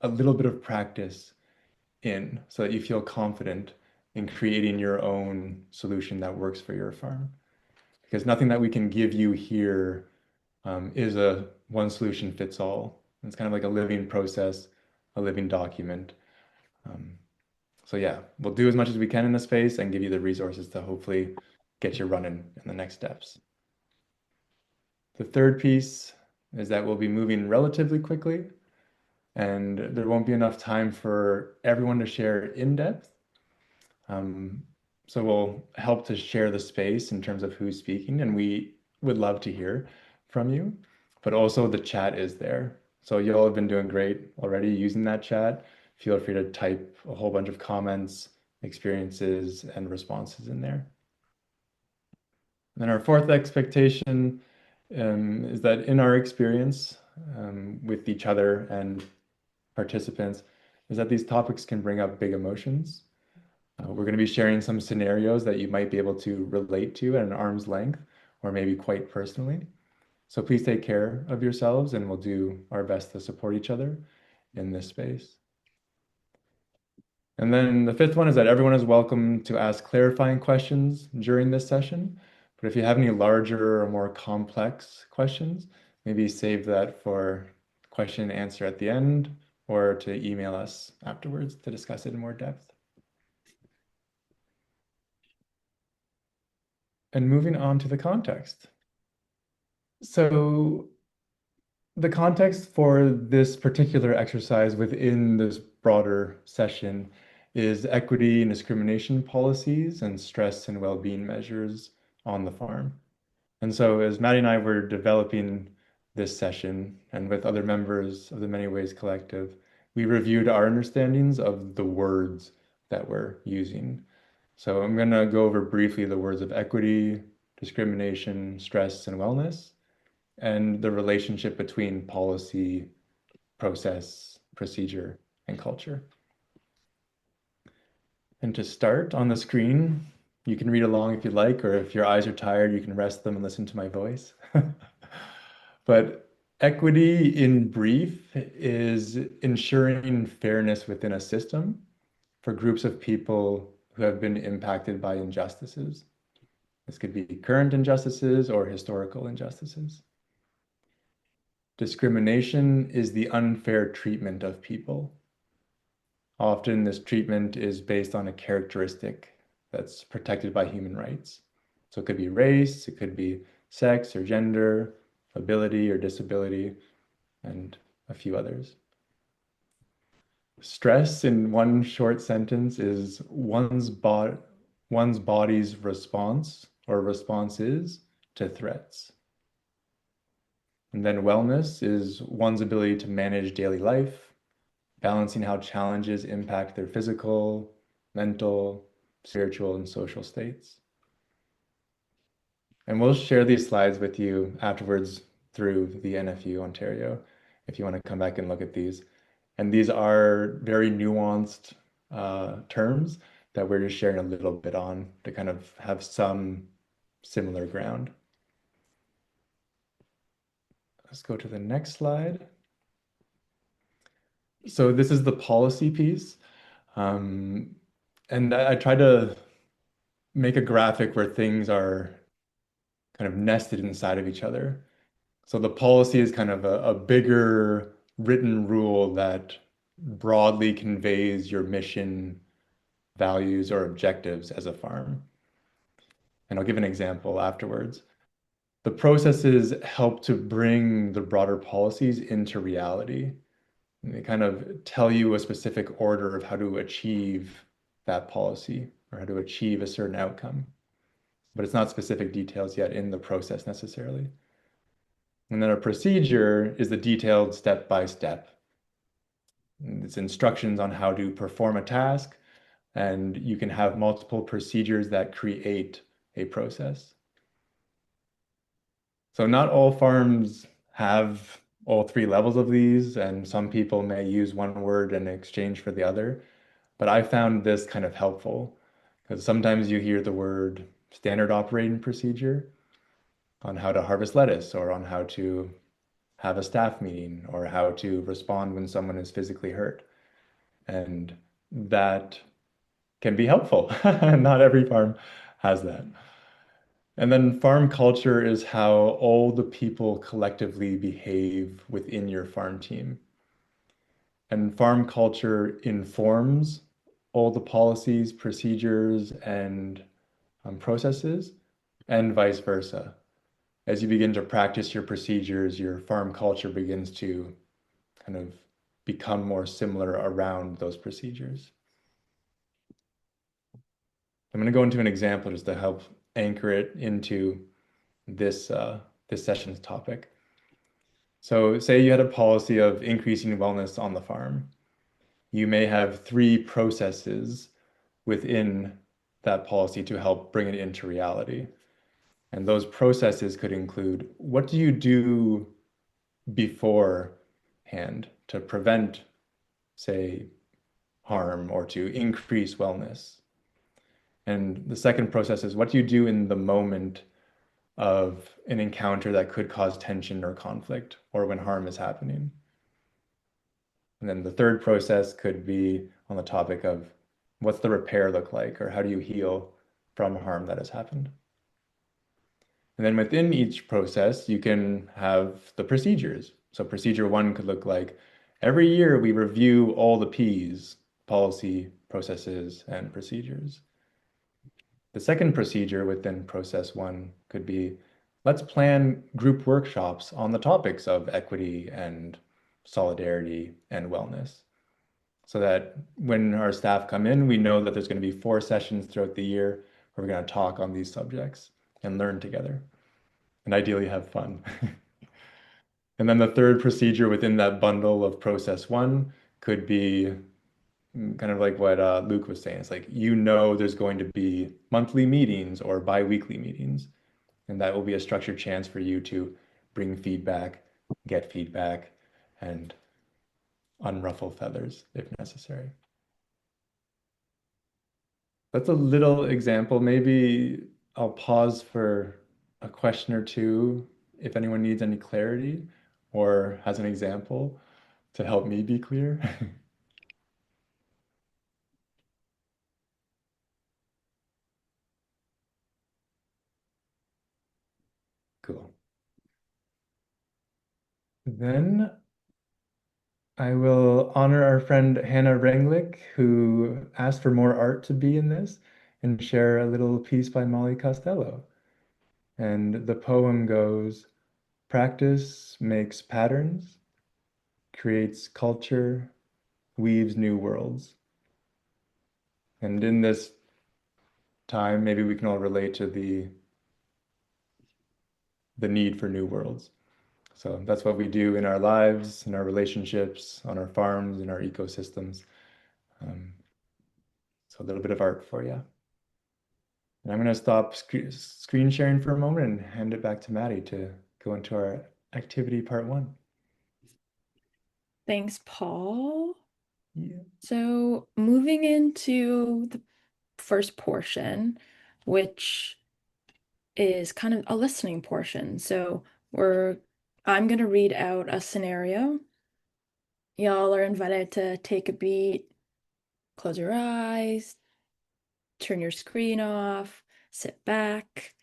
a little bit of practice in so that you feel confident in creating your own solution that works for your farm. Because nothing that we can give you here is a one solution fits all. It's kind of like a living process, a living document. So yeah, we'll do as much as we can in the space and give you the resources to hopefully get you running in the next steps. The third piece is that we'll be moving relatively quickly, and there won't be enough time for everyone to share in depth. So we'll help to share the space in terms of who's speaking, and we would love to hear from you, but also the chat is there. So y'all have been doing great already using that chat. Feel free to type a whole bunch of comments, experiences, and responses in there. And our fourth expectation is that in our experience with each other and participants, is that these topics can bring up big emotions. We're going to be sharing some scenarios that you might be able to relate to at an arm's length or maybe quite personally. So please take care of yourselves, and we'll do our best to support each other in this space. And then the fifth one is that everyone is welcome to ask clarifying questions during this session. But if you have any larger or more complex questions, maybe save that for question and answer at the end or to email us afterwards to discuss it in more depth. And moving on to the context. So the context for this particular exercise within this broader session is equity and discrimination policies and stress and well-being measures on the farm. And so as Maddie and I were developing this session and with other members of the Many Ways Collective, we reviewed our understandings of the words that we're using. So I'm going to go over briefly the words of equity, discrimination, stress, and wellness, and the relationship between policy, process, procedure, and culture. And to start on the screen, you can read along if you'd like, or if your eyes are tired, you can rest them and listen to my voice. But equity in brief is ensuring fairness within a system for groups of people who have been impacted by injustices. This could be current injustices or historical injustices. Discrimination is the unfair treatment of people. Often this treatment is based on a characteristic that's protected by human rights. So it could be race, it could be sex or gender, ability or disability, and a few others. Stress, in one short sentence, is one's body's response or responses to threats. And then wellness is one's ability to manage daily life, balancing how challenges impact their physical, mental, spiritual, and social states. And we'll share these slides with you afterwards through the NFU Ontario, if you want to come back and look at these. And these are very nuanced terms that we're just sharing a little bit on to kind of have some similar ground. Let's go to the next slide. So this is the policy piece. And I try to make a graphic where things are kind of nested inside of each other. So the policy is kind of a bigger written rule that broadly conveys your mission, values, or objectives as a farm. and I'll give an example afterwards. The processes help to bring the broader policies into reality. And they kind of tell you a specific order of how to achieve that policy or how to achieve a certain outcome. But it's not specific details yet in the process necessarily. And then a procedure is the detailed step by step. It's instructions on how to perform a task, and you can have multiple procedures that create a process. So not all farms have all three levels of these, and some people may use one word in exchange for the other. But I found this kind of helpful because sometimes you hear the word standard operating procedure on how to harvest lettuce or on how to have a staff meeting or how to respond when someone is physically hurt. And that can be helpful. Not every farm has that. And then farm culture is how all the people collectively behave within your farm team. And farm culture informs all the policies, procedures, and processes, and vice versa. As you begin to practice your procedures, your farm culture begins to kind of become more similar around those procedures. I'm going to go into an example just to help anchor it into this session's topic. So say you had a policy of increasing wellness on the farm. You may have three processes within that policy to help bring it into reality. And those processes could include, what do you do beforehand to prevent, say, harm or to increase wellness? And the second process is, what do you do in the moment of an encounter that could cause tension or conflict or when harm is happening? And then the third process could be on the topic of, what's the repair look like, or how do you heal from harm that has happened? And then within each process, you can have the procedures. So procedure one could look like, every year we review all the P's, policy, processes, and procedures. The second procedure within process one could be, let's plan group workshops on the topics of equity and solidarity and wellness, so that when our staff come in, we know that there's going to be 4 sessions throughout the year where we're going to talk on these subjects and learn together, and ideally have fun. And then the third procedure within that bundle of process one could be kind of like what Luke was saying. It's like, there's going to be monthly meetings or bi-weekly meetings, and that will be a structured chance for you to bring feedback, get feedback, and unruffle feathers if necessary. That's a little example. Maybe I'll pause for a question or two if anyone needs any clarity or has an example to help me be clear. Cool. Then I will honor our friend Hannah Renglick, who asked for more art to be in this, and share a little piece by Molly Costello. And the poem goes, practice makes patterns, creates culture, weaves new worlds. And in this time, maybe we can all relate to the need for new worlds. So that's what we do in our lives, in our relationships, on our farms, in our ecosystems. So a little bit of art for you. And I'm going to stop screen sharing for a moment and hand it back to Maddie to go into our activity part 1. Thanks, Paul. Yeah. So moving into the first portion, which is kind of a listening portion. So I'm going to read out a scenario. Y'all are invited to take a beat, close your eyes, turn your screen off, sit back.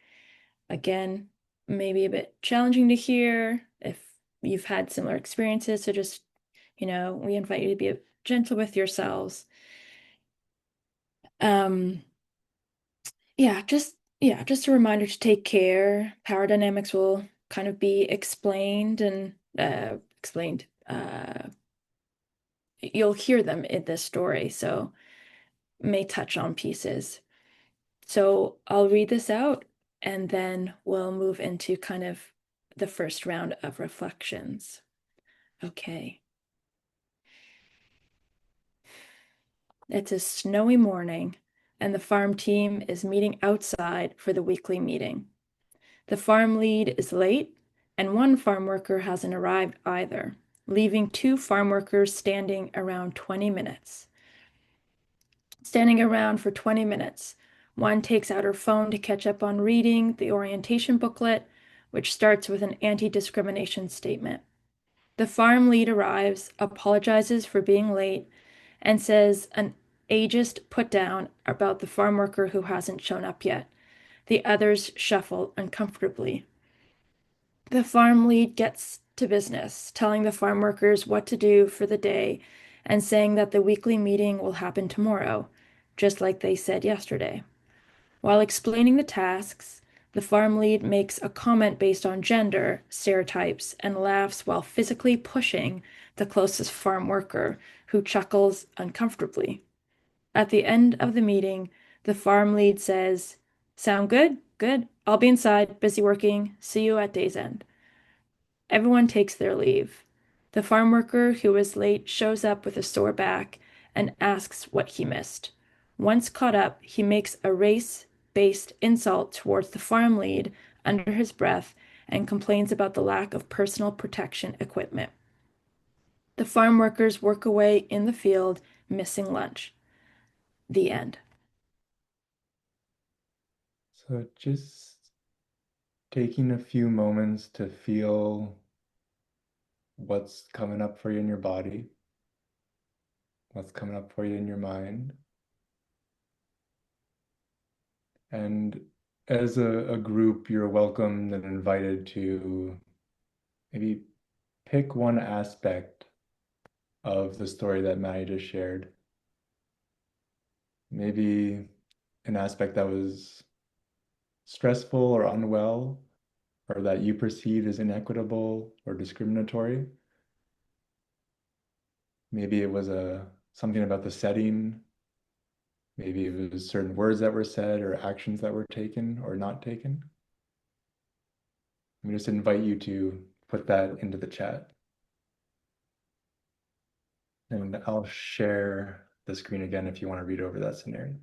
Again, maybe a bit challenging to hear if you've had similar experiences. So just, we invite you to be gentle with yourselves. Yeah, just Yeah, just a reminder to take care. Power dynamics will kind of be explained and explained. You'll hear them in this story, so may touch on pieces. So I'll read this out and then we'll move into kind of the first round of reflections. Okay. It's a snowy morning, and the farm team is meeting outside for the weekly meeting. The farm lead is late, and one farm worker hasn't arrived either, leaving two farm workers standing around 20 minutes. Standing around for 20 minutes, one takes out her phone to catch up on reading the orientation booklet, which starts with an anti-discrimination statement. The farm lead arrives, apologizes for being late, and says an ageist put down about the farm worker who hasn't shown up yet. The others shuffle uncomfortably. The farm lead gets to business, telling the farm workers what to do for the day and saying that the weekly meeting will happen tomorrow, just like they said yesterday. While explaining the tasks, the farm lead makes a comment based on gender stereotypes and laughs while physically pushing the closest farm worker, who chuckles uncomfortably. At the end of the meeting, the farm lead says, "Sound good? Good. I'll be inside, busy working. See you at day's end." Everyone takes their leave. The farm worker who was late shows up with a sore back and asks what he missed. Once caught up, he makes a race-based insult towards the farm lead under his breath and complains about the lack of personal protection equipment. The farm workers work away in the field, missing lunch. The end. So just taking a few moments to feel what's coming up for you in your body, what's coming up for you in your mind. And as a group, you're welcomed and invited to maybe pick one aspect of the story that Maddie just shared. Maybe an aspect that was stressful or unwell, or that you perceived as inequitable or discriminatory. Maybe it was something about the setting. Maybe it was certain words that were said or actions that were taken or not taken. Let me just invite you to put that into the chat. And I'll share the screen again if you want to read over that scenario.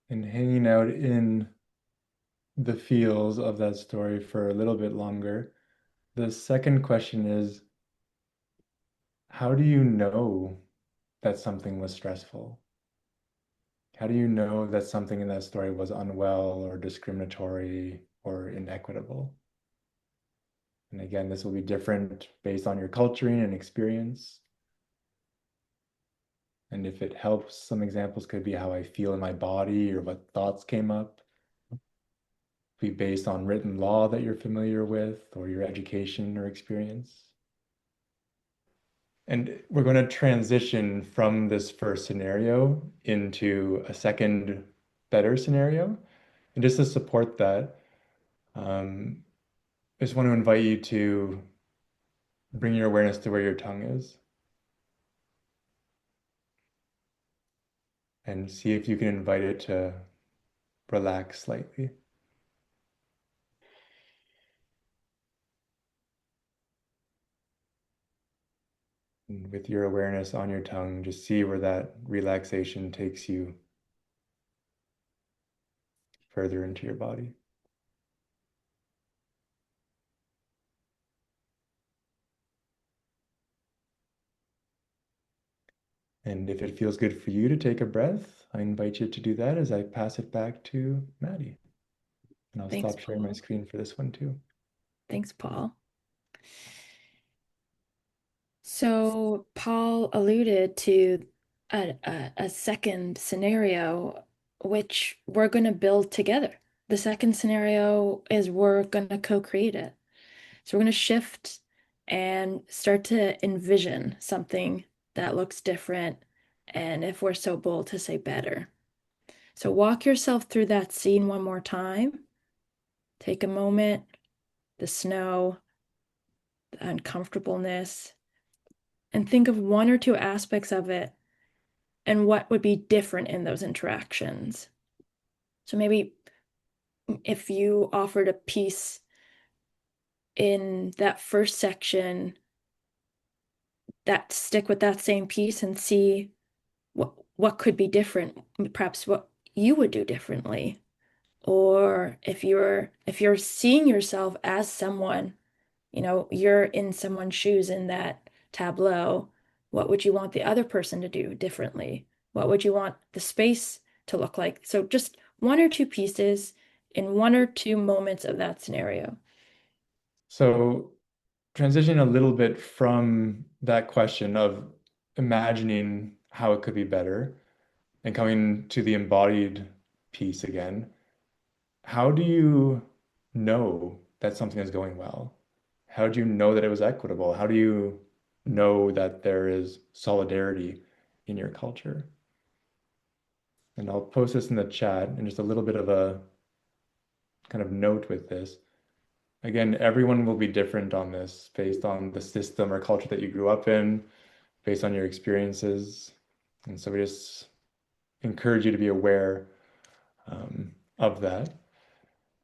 And hanging out in the feels of that story for a little bit longer, the second question is, how do you know that something was stressful? How do you know that something in that story was unwell or discriminatory or inequitable? And again, this will be different based on your culturing and experience. And if it helps, some examples could be how I feel in my body or what thoughts came up. Be based on written law that you're familiar with or your education or experience. And we're going to transition from this first scenario into a second better scenario. And just to support that, I just want to invite you to bring your awareness to where your tongue is and see if you can invite it to relax slightly. And with your awareness on your tongue, just see where that relaxation takes you further into your body. And if it feels good for you to take a breath, I invite you to do that as I pass it back to Maddie. And I'll Thanks, stop sharing my Paul. screen for this one too. Thanks, Paul. So Paul alluded to a second scenario which we're going to build together. The second scenario is we're going to co-create it. So we're going to shift and start to envision something that looks different, and if we're so bold to say better. So walk yourself through that scene one more time. Take a moment, the snow, the uncomfortableness, and think of one or two aspects of it and what would be different in those interactions. So maybe if you offered a piece in that first section, that stick with that same piece and see what could be different, perhaps what you would do differently. Or if you're seeing yourself as someone, you're in someone's shoes in that tableau, what would you want the other person to do differently? What would you want the space to look like? So just one or two pieces in one or two moments of that scenario. So transition a little bit from that question of imagining how it could be better and coming to the embodied piece again. How do you know that something is going well? How do you know that it was equitable? How do you know that there is solidarity in your culture? And I'll post this in the chat and just a little bit of a kind of note with this. Again, everyone will be different on this based on the system or culture that you grew up in, based on your experiences. And so we just encourage you to be aware of that.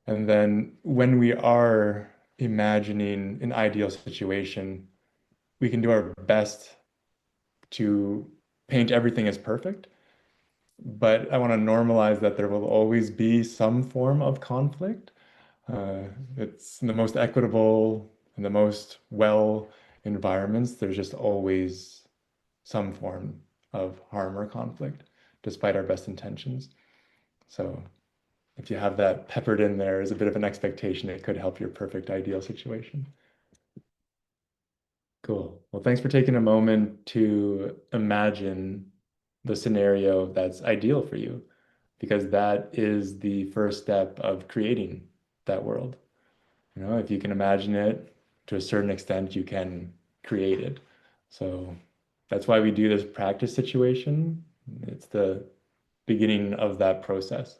And then when we are imagining an ideal situation, we can do our best to paint everything as perfect. But I want to normalize that there will always be some form of conflict. It's the most equitable and the most well environments. There's just always some form of harm or conflict, despite our best intentions. So if you have that peppered in there as a bit of an expectation, it could help your perfect ideal situation. Cool. Well, thanks for taking a moment to imagine the scenario that's ideal for you, because that is the first step of creating that world. If you can imagine it to a certain extent, you can create it. So that's why we do this practice situation. It's the beginning of that process.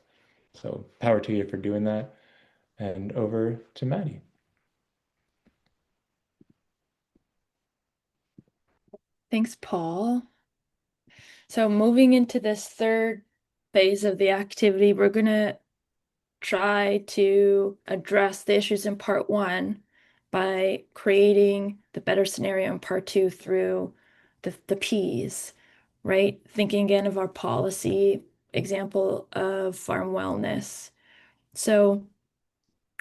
So power to you for doing that. And over to Maddie. Thanks, Paul. So moving into this third phase of the activity, we're going to try to address the issues in part one by creating the better scenario in part two through the P's, right? Thinking again of our policy example of farm wellness. So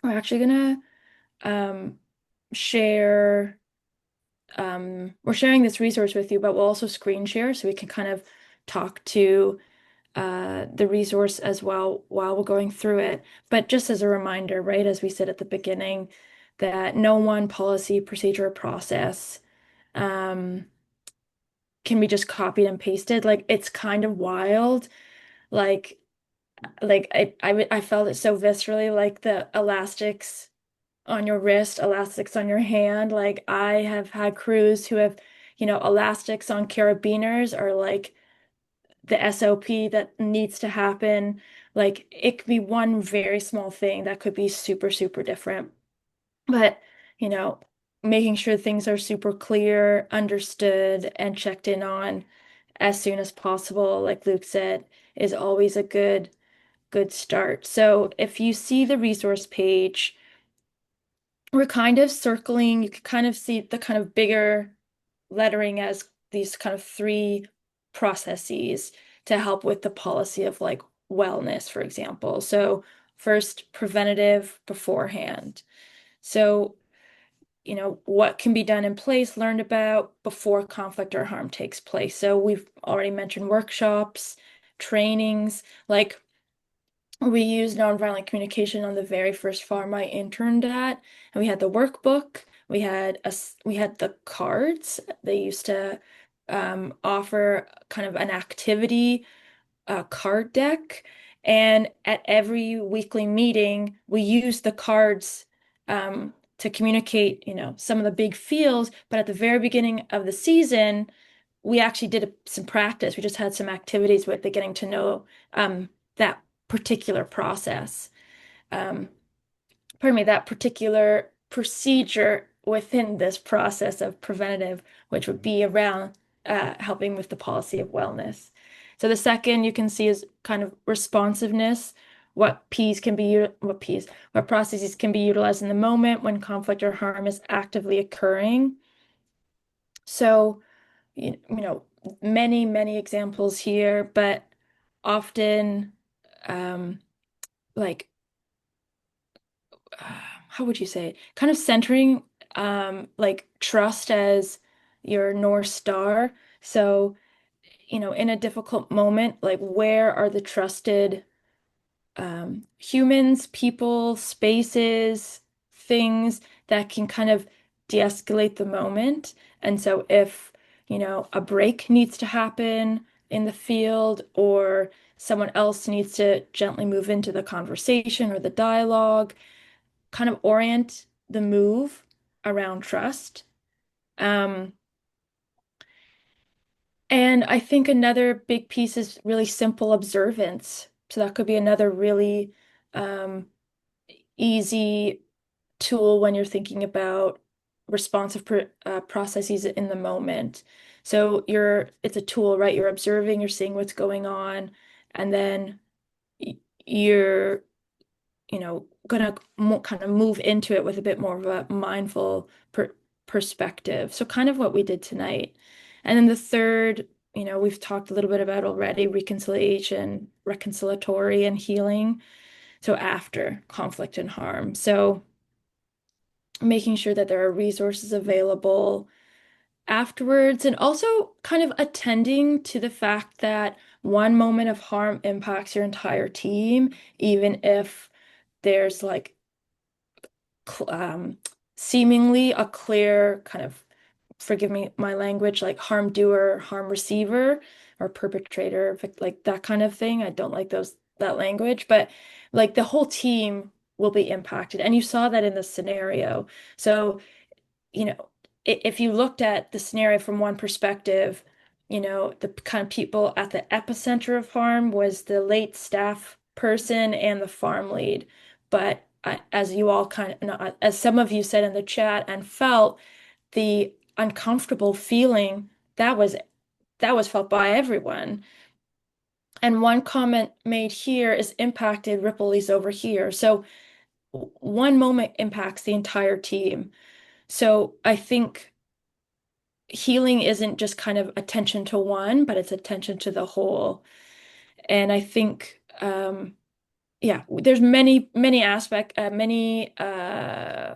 we're actually going to share, we're sharing this resource with you, but we'll also screen share so we can kind of talk to the resource as well while we're going through it. But just as a reminder, right, as we said at the beginning, that no one policy, procedure, or process can be just copied and pasted. Like it's kind of wild. Like I felt it so viscerally, like the elastics on your wrist, elastics on your hand. Like I have had crews who have, elastics on carabiners are like the SOP that needs to happen. Like it could be one very small thing that could be super, super different. But, you know, making sure things are super clear, understood, and checked in on as soon as possible, like Luke said, is always a good start. So if you see the resource page, we're kind of circling, you can kind of see the kind of bigger lettering as these kind of three processes to help with the policy of like wellness, for example. So first, preventative beforehand. So, what can be done in place, learned about before conflict or harm takes place. So we've already mentioned workshops, trainings, like we used nonviolent communication on the very first farm I interned at, and we had the workbook. We had the cards. They used to offer kind of an activity card deck, And at every weekly meeting, we use the cards to communicate, some of the big feels. But at the very beginning of the season, we actually did some practice. We just had some activities with the getting to know that particular process. Um, Pardon me, that particular procedure within this process of preventative, which would be around helping with the policy of wellness. So the second you can see is kind of responsiveness. What processes can be utilized in the moment when conflict or harm is actively occurring. So, many examples here, but often, um, like how would you say it? Kind of centering like trust as your North Star. So, in a difficult moment, like where are the trusted humans, people, spaces, things that can kind of de-escalate the moment. And so if, a break needs to happen in the field or someone else needs to gently move into the conversation or the dialogue, kind of orient the move around trust. Um, and I think another big piece is really simple observance. So that could be another really um, easy tool when you're thinking about responsive processes in the moment. So it's a tool, right? You're observing, you're seeing what's going on, and then you're gonna kind of move into it with a bit more of a mindful perspective. So kind of what we did tonight. And then the third, we've talked a little bit about already, reconciliation, reconciliatory and healing. So after conflict and harm. So making sure that there are resources available afterwards and also kind of attending to the fact that one moment of harm impacts your entire team, even if there's like seemingly a clear kind of, forgive me my language, like harm doer, harm receiver, or perpetrator, like that kind of thing. I don't like that language, but like the whole team will be impacted. And you saw that in the scenario. So, you know, if you looked at the scenario from one perspective, the kind of people at the epicenter of harm was the late staff person and the farm lead. But as you all kind of, no, as some of you said in the chat and felt, the uncomfortable feeling that was felt by everyone. And one comment made here is impacted ripples over here. So one moment impacts the entire team. So I think healing isn't just kind of attention to one, but it's attention to the whole. And I think, yeah, there's many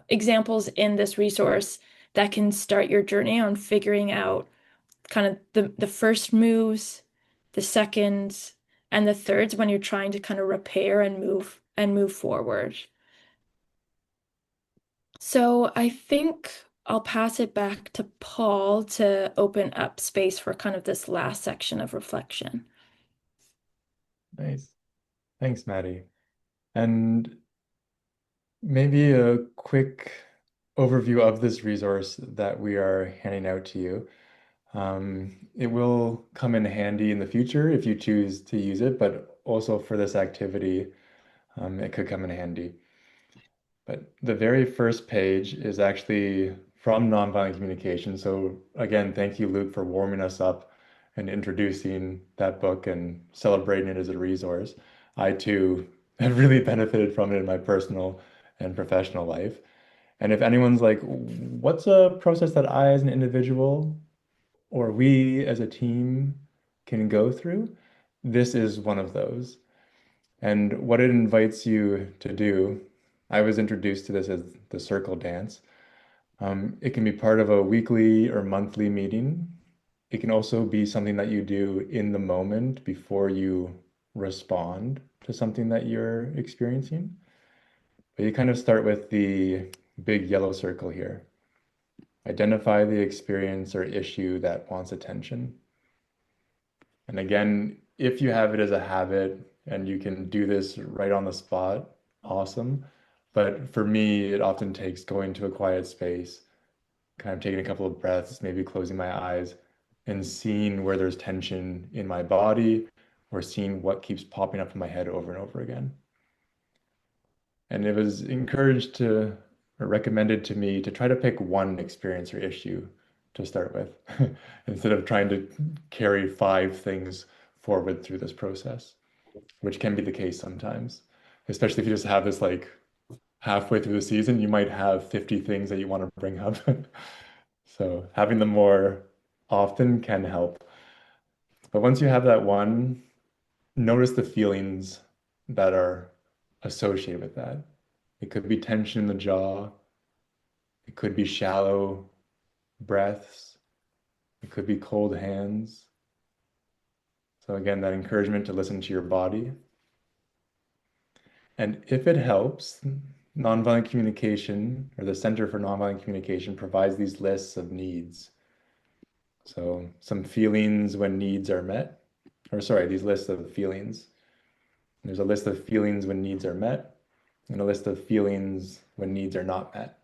examples in this resource that can start your journey on figuring out kind of the first moves, the seconds, and the thirds when you're trying to kind of repair and move forward. So I think I'll pass it back to Paul to open up space for kind of this last section of reflection. Nice. Thanks, Maddie. And maybe a quick overview of this resource that we are handing out to you. It will come in handy in the future if you choose to use it, but also for this activity, it could come in handy. But the very first page is actually from Nonviolent Communication. So again, thank you, Luke, for warming us up and introducing that book and celebrating it as a resource. I too have really benefited from it in my personal and professional life. And if anyone's like, what's a process that I as an individual or we as a team can go through, this is one of those. And what it invites you to do, I was introduced to this as the circle dance. It can be part of a weekly or monthly meeting. It can also be something that you do in the moment before you respond to something that you're experiencing. But you kind of start with the big yellow circle here. Identify the experience or issue that wants attention. And again, if you have it as a habit, and you can do this right on the spot, awesome. But for me, it often takes going to a quiet space, kind of taking a couple of breaths, maybe closing my eyes, and seeing where there's tension in my body or seeing what keeps popping up in my head over and over again. And it was encouraged to, or recommended to me to try to pick one experience or issue to start with, instead of trying to carry 5 things forward through this process, which can be the case sometimes, especially if you just have this like halfway through the season, you might have 50 things that you want to bring up. So having them more often can help. But once you have that one, notice the feelings that are associated with that. It could be tension in the jaw. It could be shallow breaths. It could be cold hands. So again, that encouragement to listen to your body. And if it helps, nonviolent communication, or the Center for Nonviolent Communication, provides these lists of needs. So some feelings when needs are met, or sorry, these lists of feelings. There's a list of feelings when needs are met, and a list of feelings when needs are not met.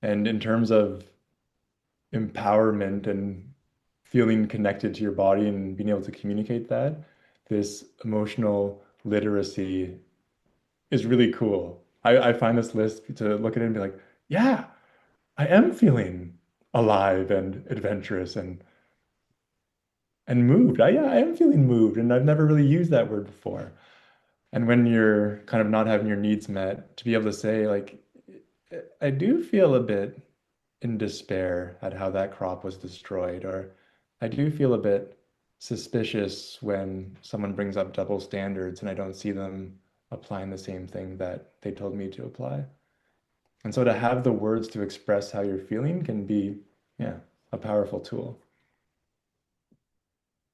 And in terms of empowerment and feeling connected to your body and being able to communicate that, this emotional literacy is really cool. I find this list to look at it and be like, yeah, I am feeling alive and adventurous and moved. Yeah, I am feeling moved, and I've never really used that word before. And when you're kind of not having your needs met, to be able to say like, I do feel a bit in despair at how that crop was destroyed, or I do feel a bit suspicious when someone brings up double standards and I don't see them applying the same thing that they told me to apply. And so to have the words to express how you're feeling can be, yeah, a powerful tool.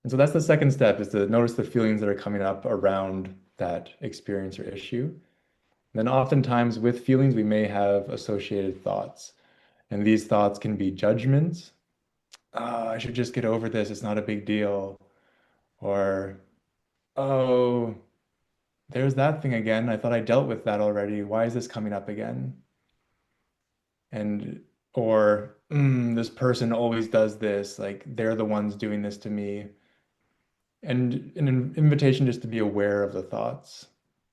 And so that's the second step, is to notice the feelings that are coming up around that experience or issue. Then oftentimes with feelings, we may have associated thoughts. And these thoughts can be judgments. Oh, I should just get over this. It's not a big deal. Or, oh, there's that thing again. I thought I dealt with that already. Why is this coming up again? And, or, this person always does this. Like they're the ones doing this to me. And an invitation just to be aware of the thoughts.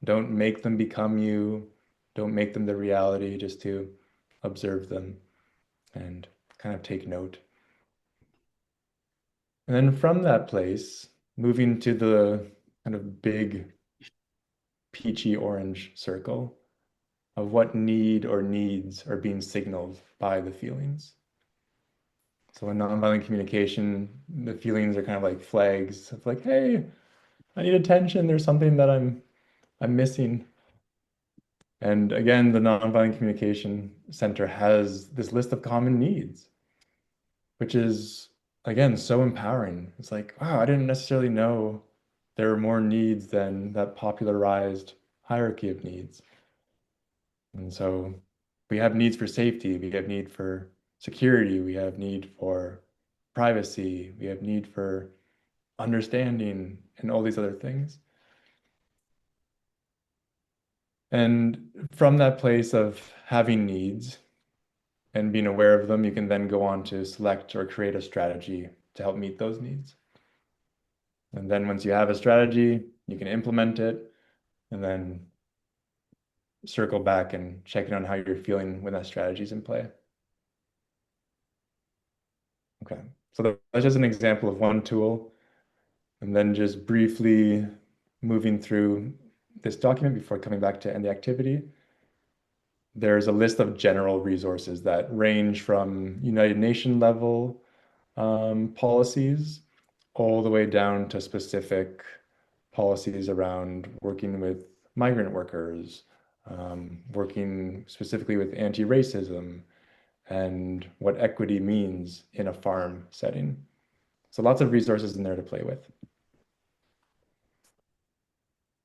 Don't make them become you. Don't make them the reality, just to observe them and kind of take note. And then from that place, moving to the kind of big peachy orange circle of what need or needs are being signaled by the feelings. So in nonviolent communication, the feelings are kind of like flags of like, hey, I need attention. There's something that I'm missing. And again, the Nonviolent Communication Center has this list of common needs, which is, again, so empowering. It's like, wow, I didn't necessarily know there were more needs than that popularized hierarchy of needs. And so we have needs for safety, we have need for security, we have need for privacy, we have need for understanding, and all these other things. And from that place of having needs and being aware of them, you can then go on to select or create a strategy to help meet those needs. And then once you have a strategy, you can implement it and then circle back and check in on how you're feeling when that strategy is in play. Okay, so that's just an example of one tool. And then just briefly moving through this document before coming back to end the activity. There's a list of general resources that range from United Nations level policies all the way down to specific policies around working with migrant workers, working specifically with anti-racism, and what equity means in a farm setting. So lots of resources in there to play with.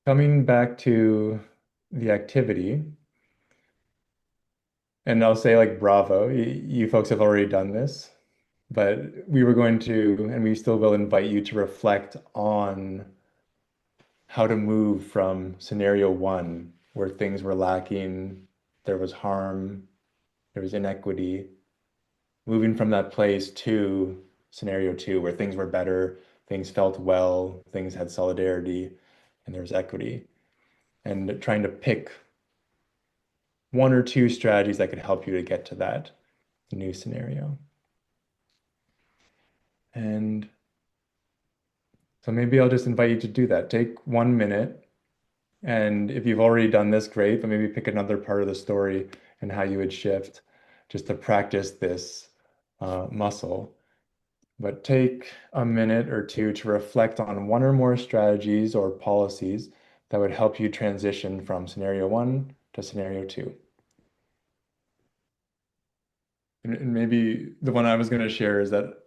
Coming back to the activity, and I'll say like, bravo, you folks have already done this, but we were going to, and we still will invite you to reflect on how to move from scenario one, where things were lacking, there was harm, there was inequity, moving from that place to scenario two, where things were better, things felt well, things had solidarity, and there was equity. And trying to pick one or two strategies that could help you to get to that new scenario. And so maybe I'll just invite you to do that. Take 1 minute. And if you've already done this, great, but maybe pick another part of the story and how you would shift just to practice this muscle. But take a minute or two to reflect on one or more strategies or policies that would help you transition from scenario one to scenario two. And maybe the one I was going to share is that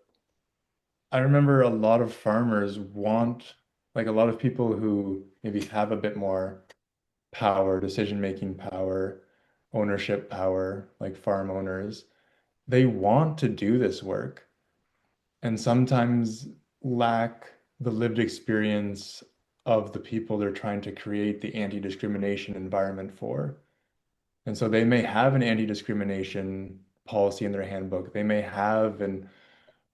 I remember a lot of farmers want, like a lot of people who maybe have a bit more power, decision-making power, ownership power, like farm owners, they want to do this work and sometimes lack the lived experience of the people they're trying to create the anti-discrimination environment for. And so they may have an anti-discrimination policy in their handbook. They may have an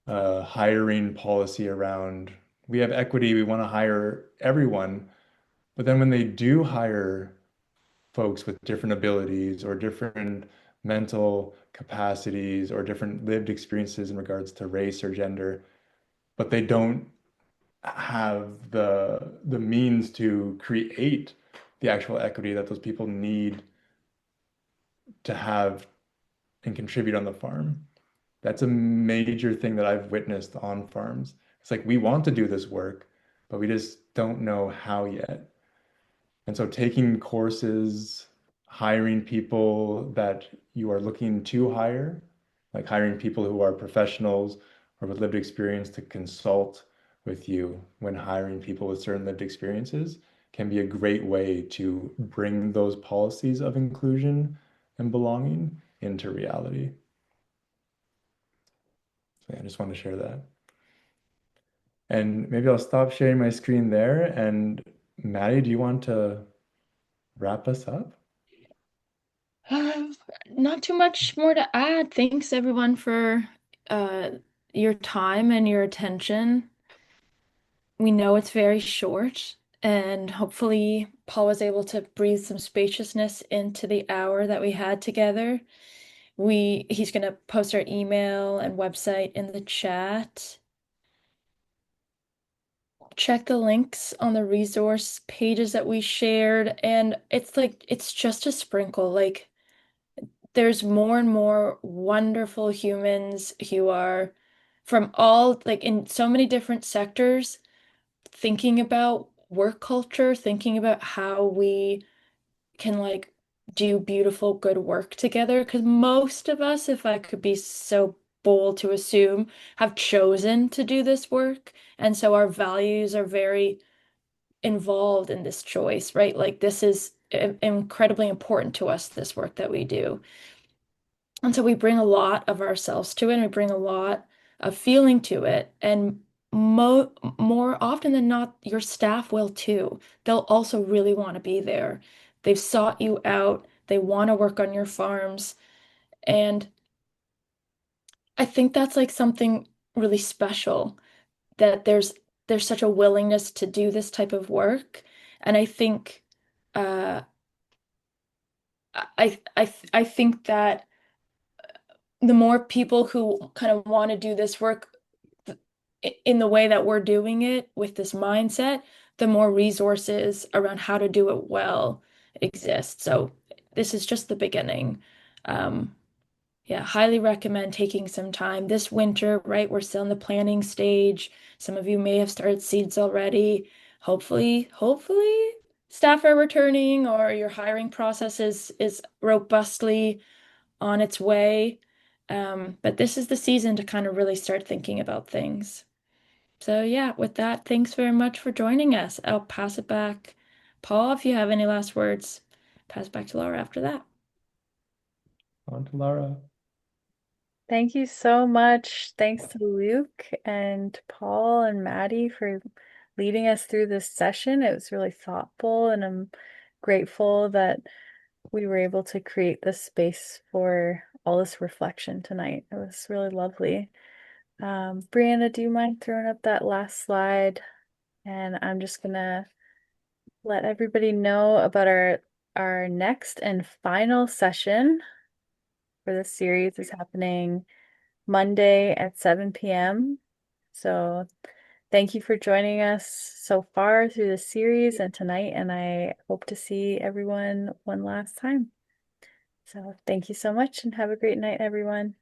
hiring policy around, we have equity, we want to hire everyone. But then when they do hire folks with different abilities or different mental capacities or different lived experiences in regards to race or gender, but they don't have the means to create the actual equity that those people need to have and contribute on the farm. That's a major thing that I've witnessed on farms. It's like we want to do this work, but we just don't know how yet. And so taking courses, hiring people that you are looking to hire, like hiring people who are professionals or with lived experience to consult with you when hiring people with certain lived experiences can be a great way to bring those policies of inclusion and belonging into reality. So yeah, I just want to share that. And maybe I'll stop sharing my screen there. And Maddie, do you want to wrap us up? Uh, Not too much more to add. Thanks everyone for uh, your time and your attention. We know it's very short, and hopefully Paul was able to breathe some spaciousness into the hour that we had together. He's gonna post our email and website in the chat. Check the links on the resource pages that we shared, and it's just a sprinkle. Like there's more and more wonderful humans who are from all like in so many different sectors thinking about work culture, thinking about how we can like do beautiful, good work together. Because most of us, if I could be so bold to assume, have chosen to do this work. And so our values are very involved in this choice, right? Like this is incredibly important to us, this work that we do. And so we bring a lot of ourselves to it, and we bring a lot of feeling to it. And more often than not, your staff will too. They'll also really want to be there. They've sought you out. They want to work on your farms. And I think that's like something really special that there's such a willingness to do this type of work. And I think uh I think that the more people who kind of want to do this work in the way that we're doing it with this mindset, the more resources around how to do it well exist. So this is just the beginning. Um, yeah, highly recommend taking some time this winter, right? We're still in the planning stage. Some of you may have started seeds already. Hopefully, staff are returning or your hiring process is robustly on its way. But this is the season to kind of really start thinking about things. So yeah, with that, thanks very much for joining us. I'll pass it back. Paul, if you have any last words, pass it back to Laura after that. On to Lara. Thank you so much. Thanks to Luke and Paul and Maddie for leading us through this session. It was really thoughtful, and I'm grateful that we were able to create this space for all this reflection tonight. It was really lovely. Brianna, do you mind throwing up that last slide? And I'm just gonna let everybody know about our next and final session for this series is happening Monday at 7 p.m. So thank you for joining us so far through the series and tonight, and I hope to see everyone one last time. So thank you so much and have a great night, everyone.